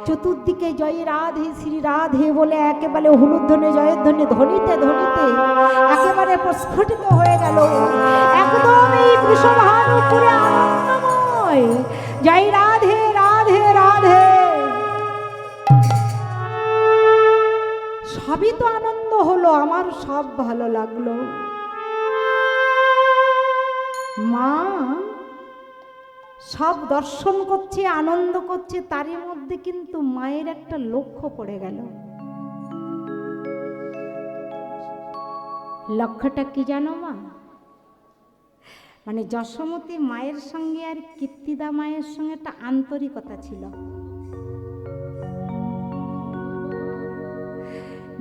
চতুর্দিকে জয় রাধে শ্রী রাধে বলে একেবারে হুলুধ্বনি জয়ধ্বনি ধ্বনিতে ধ্বনিতে একেবারে প্রস্ফুটিত হয়ে গেল, একদম এই বৃষভানুপুরে আনন্দময়, জয় রাধে রাধে রাধে। সবই তো আনন্দ হলো, আমার সব ভালো লাগলো। মা সব দর্শন করছে, আনন্দ করছে, তারই মধ্যে কিন্তু মায়ের একটা লক্ষ্য পড়ে গেল। লক্ষ্যটা কি জানো মা? মানে যশোমতী মায়ের সঙ্গে আর কীর্তিদা মায়ের সঙ্গে একটা আন্তরিকতা ছিল।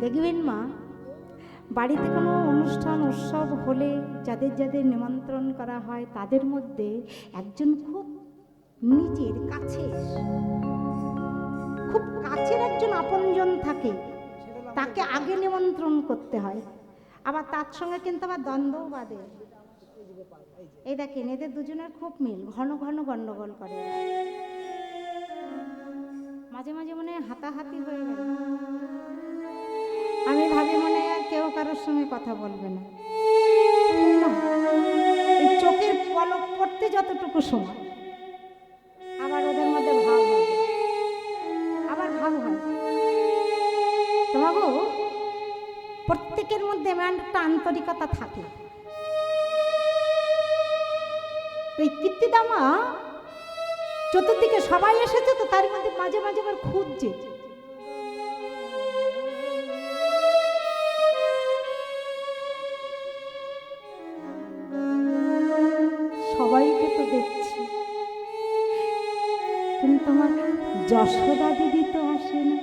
দেখবেন মা, বাড়িতে কোনো অনুষ্ঠান উৎসব হলে যাদের যাদের নিমন্ত্রণ করা হয়, তাদের মধ্যে একজন খুব নিজের কাছের, খুব কাছের একজন আপনজন থাকে, তাকে আগে নিমন্ত্রণ করতে হয়, আবার তার সঙ্গে কিন্তু আবার দ্বন্দ্বও বাঁধে। এই দেখেন, এদের দুজনের খুব মিল, ঘন ঘন গন্ডগোল করে, মাঝে মাঝে মনে হয় হাতাহাতি হয়ে গেল। আমি ভাবি মনে হয় কেউ কারোর সঙ্গে কথা বলবে না, এই চোখের পলক পড়তে যতটুকু সময়, আবার ওদের মধ্যে ভাব হয়, আবার ভাব হয়। তোমাগো প্রত্যেকের মধ্যে এমন একটা আন্তরিকতা থাকে। এই কীর্তিদামা চতুর্দিকে সবাই এসেছে তো, তার মধ্যে মাঝে মাঝে আবার খুঁজছে, সবাইকে তো দেখছি, কিন্তু আমার যশোদা দিদি তো আসে না।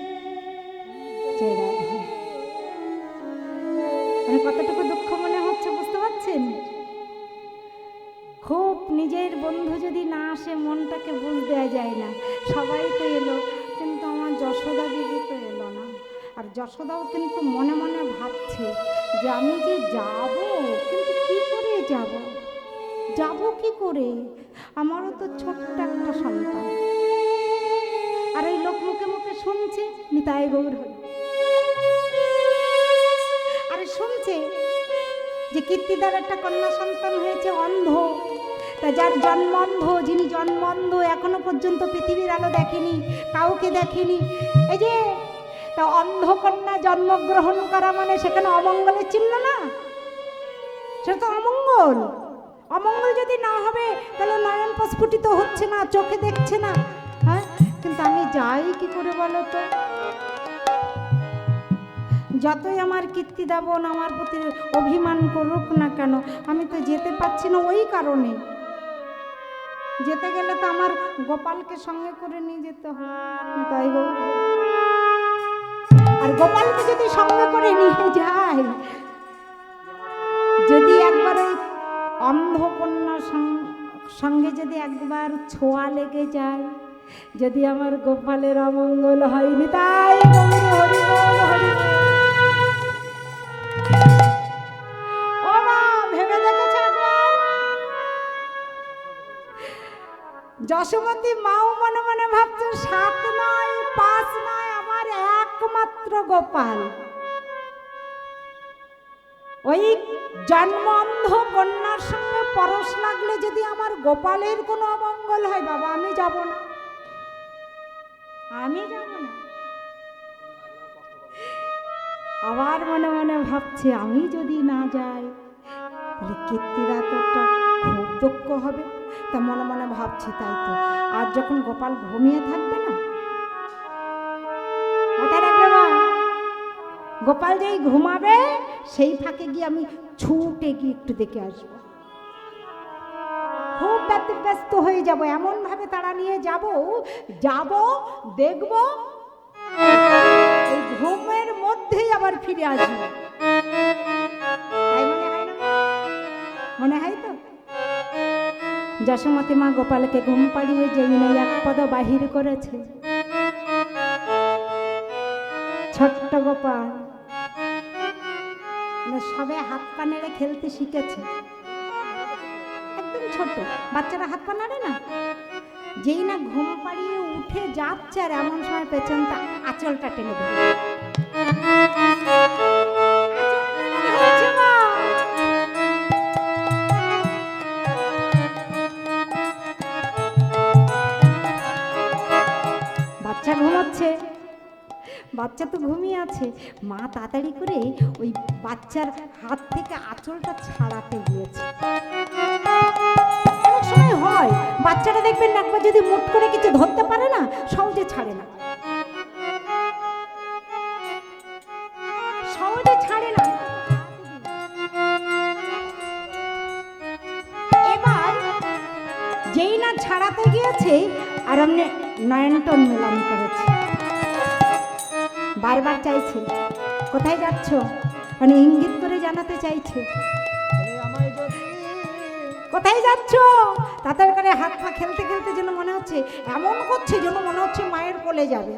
মানে কতটুকু দুঃখ মনে হচ্ছে বুঝতে পারছেন? খুব নিজের বন্ধু যদি না আসে মনটাকে বুঝ দেওয়া যায় না। সবাই তো এলো, কিন্তু আমার যশোদা দিদি তো এলো না। আর যশোদাও কিন্তু মনে মনে ভাবছে যে আমি যে যাব, কিন্তু কি করে যাব, যাব কি করে? আমারও তো ছোট্ট একটা সন্তান। আর এই লোক মুখে মুখে শুনছে নিতাই গৌর হল, আরে শুনছে যে কীর্তিদার একটা কন্যা সন্তান হয়েছে অন্ধ, তা যার জন্ম অন্ধ, যিনি জন্ম অন্ধ, এখনো পর্যন্ত পৃথিবীর আলো দেখেনি, কাউকে দেখেনি। এই যে তা অন্ধ কন্যা জন্মগ্রহণ করা মানে সেখানে অমঙ্গলের চিহ্ন না? সেটা তো অমঙ্গল। অমঙ্গল যদি না হবে তাহলে নয়ন প্রস্ফুটিত হচ্ছে না, চোখে দেখছে না। হ্যাঁ, কিন্তু আমি যাই কি করে বলো তো? যতই আমার কীর্তিদা বোন আমার প্রতি অভিমান করুক না কেন, আমি তো যেতে পারছি না। ওই কারণে যেতে গেলে তো আমার গোপালকে সঙ্গে করে নিয়ে যেতে হয়, তাই গো। আর গোপালকে যদি সঙ্গে করে নিয়ে যায়, যদি একবার ওই অন্ধকন্যার সঙ্গে যদি একবার ছোঁয়া লেগে যায়, যদি আমার গোপালের অমঙ্গল হয়নি, তাই ও মা ভেবে দেখেছ একবার? যশোমতী মাও মনে মনে ভাবছে 7 নয় 5 নয়, আমার একমাত্র গোপাল। ওই জন্মন্ধ কন্যার সঙ্গে পরশ লাগলে যদি আমার গোপালের কোনো অমঙ্গল হয়, বাবা আমি যাব না, আমি যাব না। আবার মনে মনে ভাবছে আমি যদি না যাই তাহলে কীর্তিরা তো একটা খুব দুঃখ হবে। তা মনে মনে ভাবছি তাই তো, আর যখন গোপাল ঘুমিয়ে থাকবে না, মাথায় রাখবে মা, গোপাল যেই ঘুমাবে সেই ফাঁকে গিয়ে আমি ছুটে গিয়ে একটু দেখে আসবো। খুব ব্যস্ত হয়ে যাব, এমন ভাবে তারা নিয়ে যাব, দেখব, এই ঘুমের মধ্যেই আবার ফিরে আসবো। তাই মনে হয় না? মনে হয় তো? যশোমতী মা গোপালকে ঘুম পাড়িয়ে যেই নেই এক পদ বাহির করেছে, ছোট্ট গোপাল সবে হাত পা নেড়ে খেলতে শিখেছে, একদম ছোট বাচ্চারা হাত পা নাড়ে না, যেই না ঘুম পাড়িয়ে উঠে যাচ্ছে আর এমন সময় পেছনটা আঁচলটা টেনে দেবে। বাচ্চা ঘুমাচ্ছে, বাচ্চা তো ঘুমিয়ে আছে, মা তাড়াতাড়ি করে ওই বাচ্চার হাত থেকে আঁচলটা ছাড়াতে গিয়েছে। অনেক সময় হয় বাচ্চাটা দেখবেন একবার যদি মুট করে কিছু ধরতে পারে না, সহজে ছাড়ে না, সহজে ছাড়ে না। এবার যেই না ছাড়াতে গিয়েছে আর অমনি নয়নটন মেলামি করেছে, বারবার চাইছে কোথায় যাচ্ছ, মানে ইঙ্গিত করে জানাতে চাইছে কোথায় যাচ্ছ। তাদের করে হাত পা খেলতে খেলতে যেন মনে হচ্ছে, এমন করছে যেন মনে হচ্ছে মায়ের কোলে যাবে,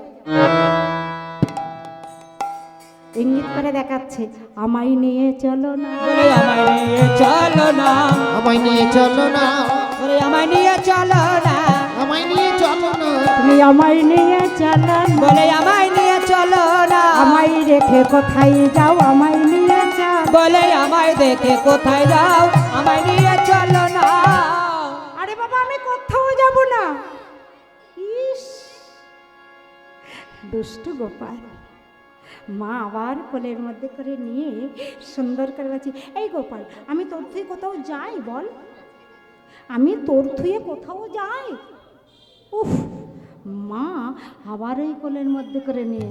ইঙ্গিত করে দেখাচ্ছে আমায় নিয়ে চলো না, বলে আমায় নিয়ে চলো না, আমায় নিয়ে চলো না, বলে আমায় নিয়ে চলো না, আমায় নিয়ে চলো না, তুমি আমায় নিয়ে চলো না, বলে আমায় নিয়ে চলো না, আমায় রেখে কোথায় যাও, আমায় নিয়ে যাও, বলে আমায় দেখে কোথায় যাও, আমায় নিয়ে চলো না। আরে বাবা আমি কোথাও যাব না। ইস দুষ্টু গোপাল। মা আবার কোলের মধ্যে করে নিয়ে সুন্দর করে বলছি, এই গোপাল আমি তোর থুয়ে কোথাও যাই বল, আমি তোর থুয়ে কোথাও যাই। উফ, মা আবার ওই কোলের মধ্যে করে নিয়ে,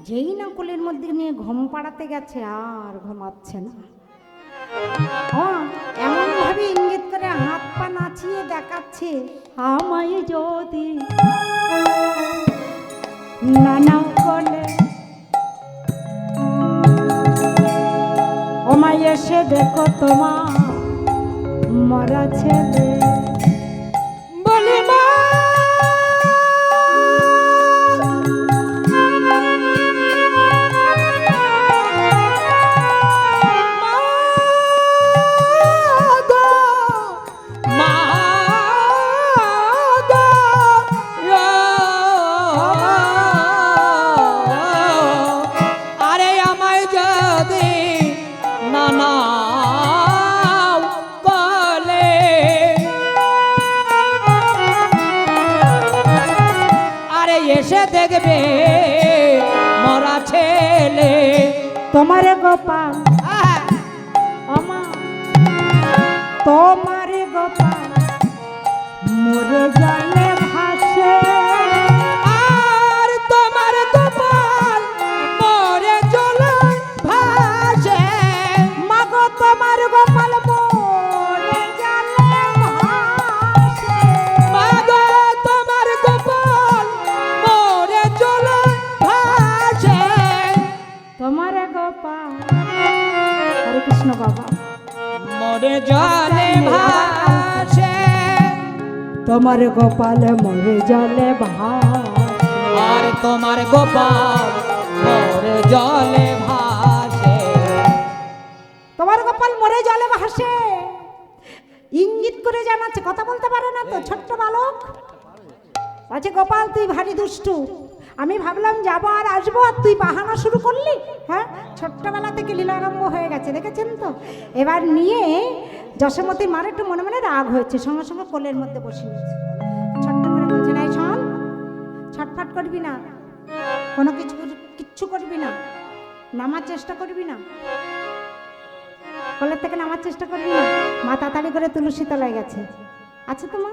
যেই না কোলের মধ্যে নিয়ে ঘুম পাড়াতে গেছে আর ঘুমাচ্ছে না। এমন ভাবে ইঙ্গিত করে হাত পা নাচিয়ে দেখাচ্ছে, আমায় যদি নানা কোলে ওমায় এসে দেখো তোমার মরা ছেলে, বলি মা এসে দেখবে মরা ছেলে, তোমার গোপাল আমা, তোমার গোপাল মরে জলে ভাসে, আর তোমার গোপাল মরে জলে ভাসে, মাগো তোমার গোপাল মরে জলে ভাসে, মাগো তোমার গোপাল মরে জলে ভাসে, তোমার গোপাল। হরে কৃষ্ণ বাবা। মরে জলে ভাসে, তোমার গোপাল মরে জলে ভাসে, আর তোমার গোপাল মরে জলে ভাসে, তোমার গোপাল মরে জলে ভাসে। ইঙ্গিত করে জানাচ্ছে, কথা বলতে পারে না তো ছোট্ট বালক। বলছে গোপাল তুই ভারী দুষ্টু, আমি ভাবলাম যাবো আর আসবো, আর তুই বাহানা শুরু করলি। হ্যাঁ, ছোট্টবেলা থেকে লীলা আরম্ভ হয়ে গেছে, দেখেছেন তো। এবার নিয়ে যশোমতীর মার একটু মনে মনে রাগ হয়েছে, সঙ্গে সঙ্গে কোলের মধ্যে বসে নিয়েছে। ছোট্ট করে বলছে, নাই শোন, ছটফট করবি না, কোনো কিচ্ছু করবি না, নামার চেষ্টা করবি না, কোলের থেকে নামার চেষ্টা করবি না। মা তাড়াতাড়ি করে তুলসী তলায় গেছে। আচ্ছা তো মা,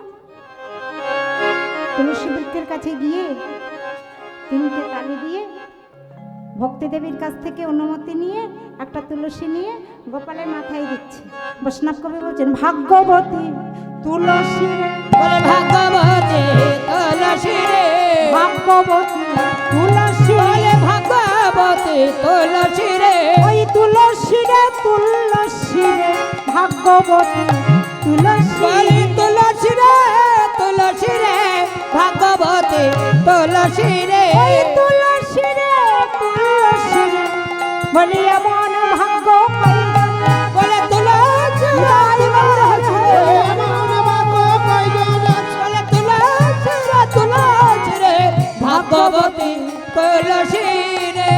তুলসী বৃক্ষের কাছে গিয়ে 3টে তালি দিয়ে ভক্তি দেবীর কাছ থেকে অনুমতি নিয়ে একটা তুলসী নিয়ে গোপালের মাথায় দিচ্ছে। বৈষ্ণব কবি বলছেন, ভাগ্যবতী তুলসী রে, বলে ভাগবতী তুলসী রে, ভাগ্যবতী তুলসী, বলে ভাগবতী তুলসী রে, ওই তুলসী রে, তুলসী রে, ভাগ্যবতী তুলসী, বলে তুলসী রে, তুলসী রে, ভাগবতী তুলসী রে, ওই তুলসী রে, তুলসী রে, বলি এমন ভাগ্য কইজনে, বলে তুলসী রে, তুলসী রে, এমন ভাগ্য কয়জন আছে। বলে তুলসী রে, তুলসী রে, ভাগবতী তুলসী রে।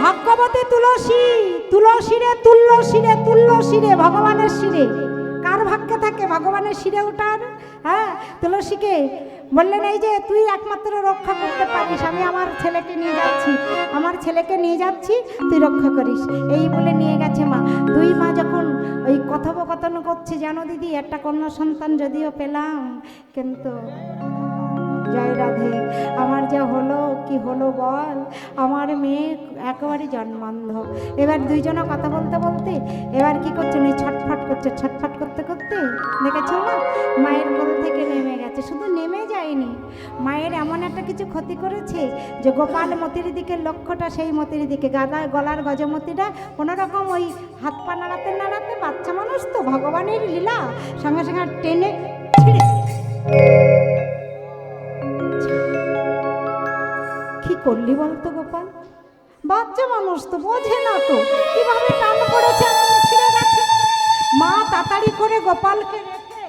ভাগ্যবতী তুলসী, তুলসী রে, তুলসী রে, তুলসী রে, ভগবানের শিরে। কার ভাগ্যে থাকে ভগবানের শিরে ওঠার? হ্যাঁ, তুলসীকে বললেন, এই যে তুই একমাত্র রক্ষা করতে পারিস, আমি আমার ছেলেকে নিয়ে যাচ্ছি, আমার ছেলেকে নিয়ে যাচ্ছি, তুই রক্ষা করিস। এই বলে নিয়ে গেছে মা। দুই মা যখন ওই কথোপকথন করছে, জানো দিদি, একটা কন্যা সন্তান যদিও পেলাম, কিন্তু জয় রাধে, আমার যা হলো কি হলো বল, আমার মেয়ে একেবারে জন্মান্ধ। এবার দুইজনে কথা বলতে বলতে এবার কি করছে, ওই ছটফট করছে, ছটফট করতে করতে দেখেছো না, মায়ের কোল থেকে নেমে গেছে। শুধু নেমে যায়নি, মায়ের এমন একটা কিছু ক্ষতি করেছে যে গোপাল মতির দিকে লক্ষ্যটা সেই মতির দিকে, গলার গজমতিটা কোনোরকম ওই হাত পা নাড়াতে নাড়াতে, বাচ্চা মানুষ তো, ভগবানের লীলা, সঙ্গে সঙ্গে টেনে ছিঁড়ে। কি করলি বলতো গোপাল? বাচ্চা মানুষ তো, বোঝে না তো কিভাবে টান পড়েছে, ছিঁড়ে গেছে। মা তাড়াতাড়ি করে গোপালকে রেখে,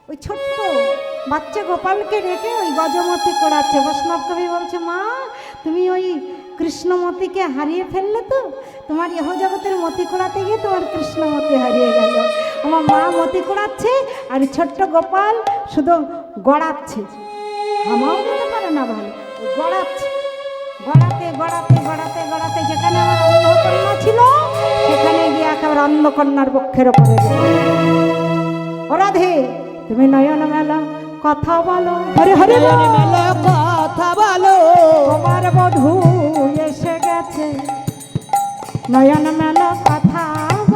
ওই ছোট্ট বাচ্চা গোপালকে রেখে ওই গজমতি করাচ্ছে। বৈষ্ণব কবি বলছে, মা তুমি ওই কৃষ্ণমতিকে হারিয়ে ফেললে তো, তোমার ইহ জগতের মতি করাতে গিয়ে তোমার কৃষ্ণমতি হারিয়ে গেল। আমার মা মতি করাচ্ছে আর ছোট্ট গোপাল শুধু গড়াচ্ছে, হামাও দিতে পারে না ভালো, গড়াচ্ছে, গড়াতে গড়াতে গড়াতে গড়াতে যেখানে আমার অন্ধকন্যা ছিল সেখানে গিয়ে একেবারে অন্ধকন্যার বক্ষের ওপরে গেল। ও রাধে, তুমি নয়ন মেলা কথা বলো, হরে হরে বল। নয়ন মেলা কথা বলো, তোমার বধূ এসে গেছে, নয়ন মেলা কথা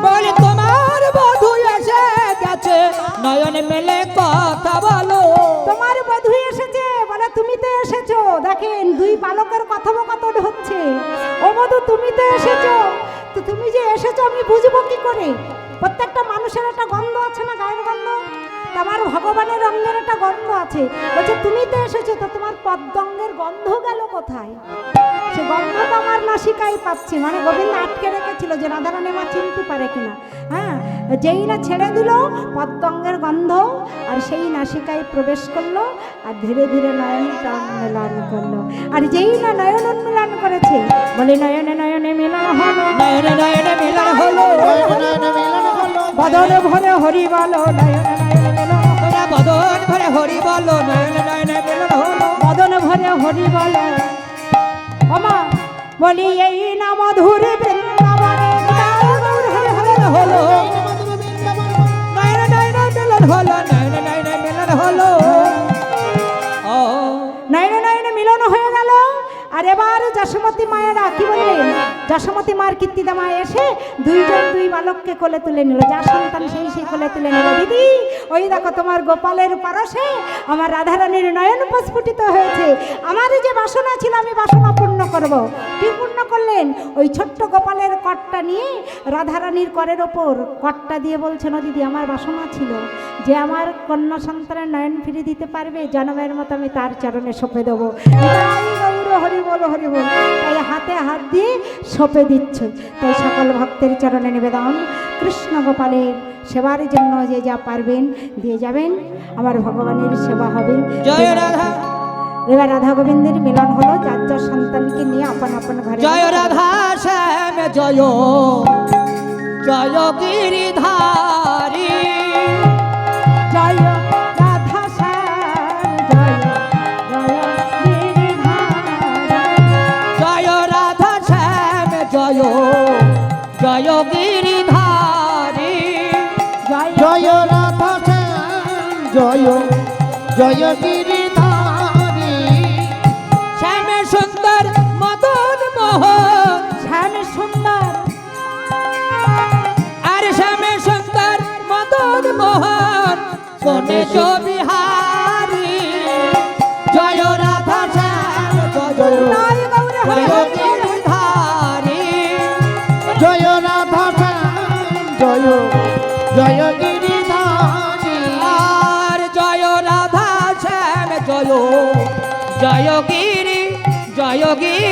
বলে তোমার বধূ এসে গেছে, নয়ন মেলে কথা বলো। তোমার বধূ এসেছে বলে, তুমি তো এসেছো। দেখেন দুই বালকের কথোপকথন হচ্ছে। ও বধূ, তুমি তো এসেছো, তো তুমি যে এসেছো আমি বুঝবো কি করে? প্রত্যেকটা মানুষের একটা গন্ধ আছে না, গায়ের গন্ধ, তোমার ভগবানের রঙের একটা গন্ধ আছে। বলছে তুমি তো এসেছো, তো তোমার পদ্মঙ্গের গন্ধ গেল কোথায়? সে গন্ধ তো আমার নাসিকায় পাচ্ছি, মানে গোবিন্দ আটকে রেখেছিল যে রাধারানী মা চিনতে পারে কিনা। হ্যাঁ, যেই না ছেড়ে দিল পদ্মঙ্গের গন্ধ, আর সেই নাসিকায় প্রবেশ করলো, আর ধীরে ধীরে নয়ন মিলন করলো। আর যেই না নয়ন উন্মিলন করেছে, বলে নয়নে নয়নে মিলন হলো, নয়নে নয়নে মিলন হলো, নয়ন মিলন হলো, বদন ভরে হরি বলো, নয়নে নয়নে মিলন, ওরা বদন ভরে হরি বলো, নয়নে নয়নে মিলন হলো, বদন ভরে হরি বলো। ওমা বলি এই না মধুর বৃন্দাবনে হলো, নয়নে নয়নে মিলন হলো, নয়নে নয়নে মিলন হলো। ও নয়নে নয়নে মিলন হয়ে গেল। আর এবার যশোমতী মায়েরা কি বললেন, যশোমতী মার কীর্তিদা মা এসে দুইজন দুই বালককে কোলে তুলে নিল, যার সন্তান সেই সেই কোলে তুলে নিল। দিদি ওই দেখো তোমার গোপালের পরশে আমার রাধারানীর নয়ন প্রস্ফুটিত হয়েছে, আমার যে বাসনা ছিল আমি বাসনা পূর্ণ করব। কি পূর্ণ করলেন? ওই ছোট্ট গোপালের কটটা নিয়ে রাধারানীর করের ওপর কটটা দিয়ে বলছেন, ও দিদি আমার বাসনা ছিল যে আমার কন্যা সন্তানের নয়ন ফিরে দিতে পারবে, জনমের মতো আমি তার চরণে সঁপে দেবো। হরি বল হরি বল, তাই হাতে হাত দিয়ে সঁপে দিচ্ছ। তাই সকল ভক্তের চরণে নিবেদন, কৃষ্ণ গোপালের সেবার জন্য যে যা পারবেন দিয়ে যাবেন, আমার ভগবানের সেবা হবে। জয় রাধা। এবার রাধা গোবিন্দের মিলন হলো, যার যার সন্তানকে নিয়ে আপন আপন ঘরে। জয় রাধা শ্যাম জয় জয় গিরিধারী জয় রাধা শ্যাম জয় জয় গিরিধারী। জয় রাধা শ্যাম জয় জয় গিরিধারী জয় জয় রাধা শ্যাম জয় জয় গিরিধারী শ্যাম সুন্দর মদন মোহন শ্যাম সুন্দর আর শ্যাম সুন্দর মদন মোহন গণেশ বিহারী জয় রাধা শ্যাম জয় জয় গৌর হরি জয় হরি। গিরিধারী জয় রাধা শ্যাম জয় জয় গিরিধারী আর জয় রাধা শ্যাম জয় জয় গিরিধারী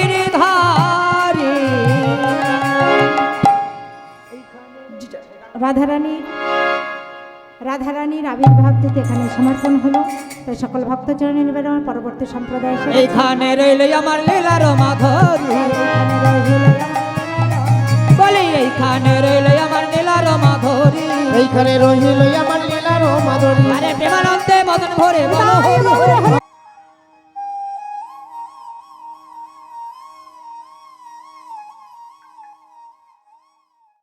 রাধারানীর আবির্ভাব যদি এখানে সমর্পণ হলো, তাই সকল ভক্তচরণে নিবেদন পরবর্তী সম্প্রদায় এসে এইখানে রইলে আমার লীলার মাধুরী বলি এইখানে রইলে আমার লীলার মাধুরী এইখানে রহিল আমার লীলার মাধুরী আরে প্রেমানন্দে মদন ভরে বলো হরি হরি।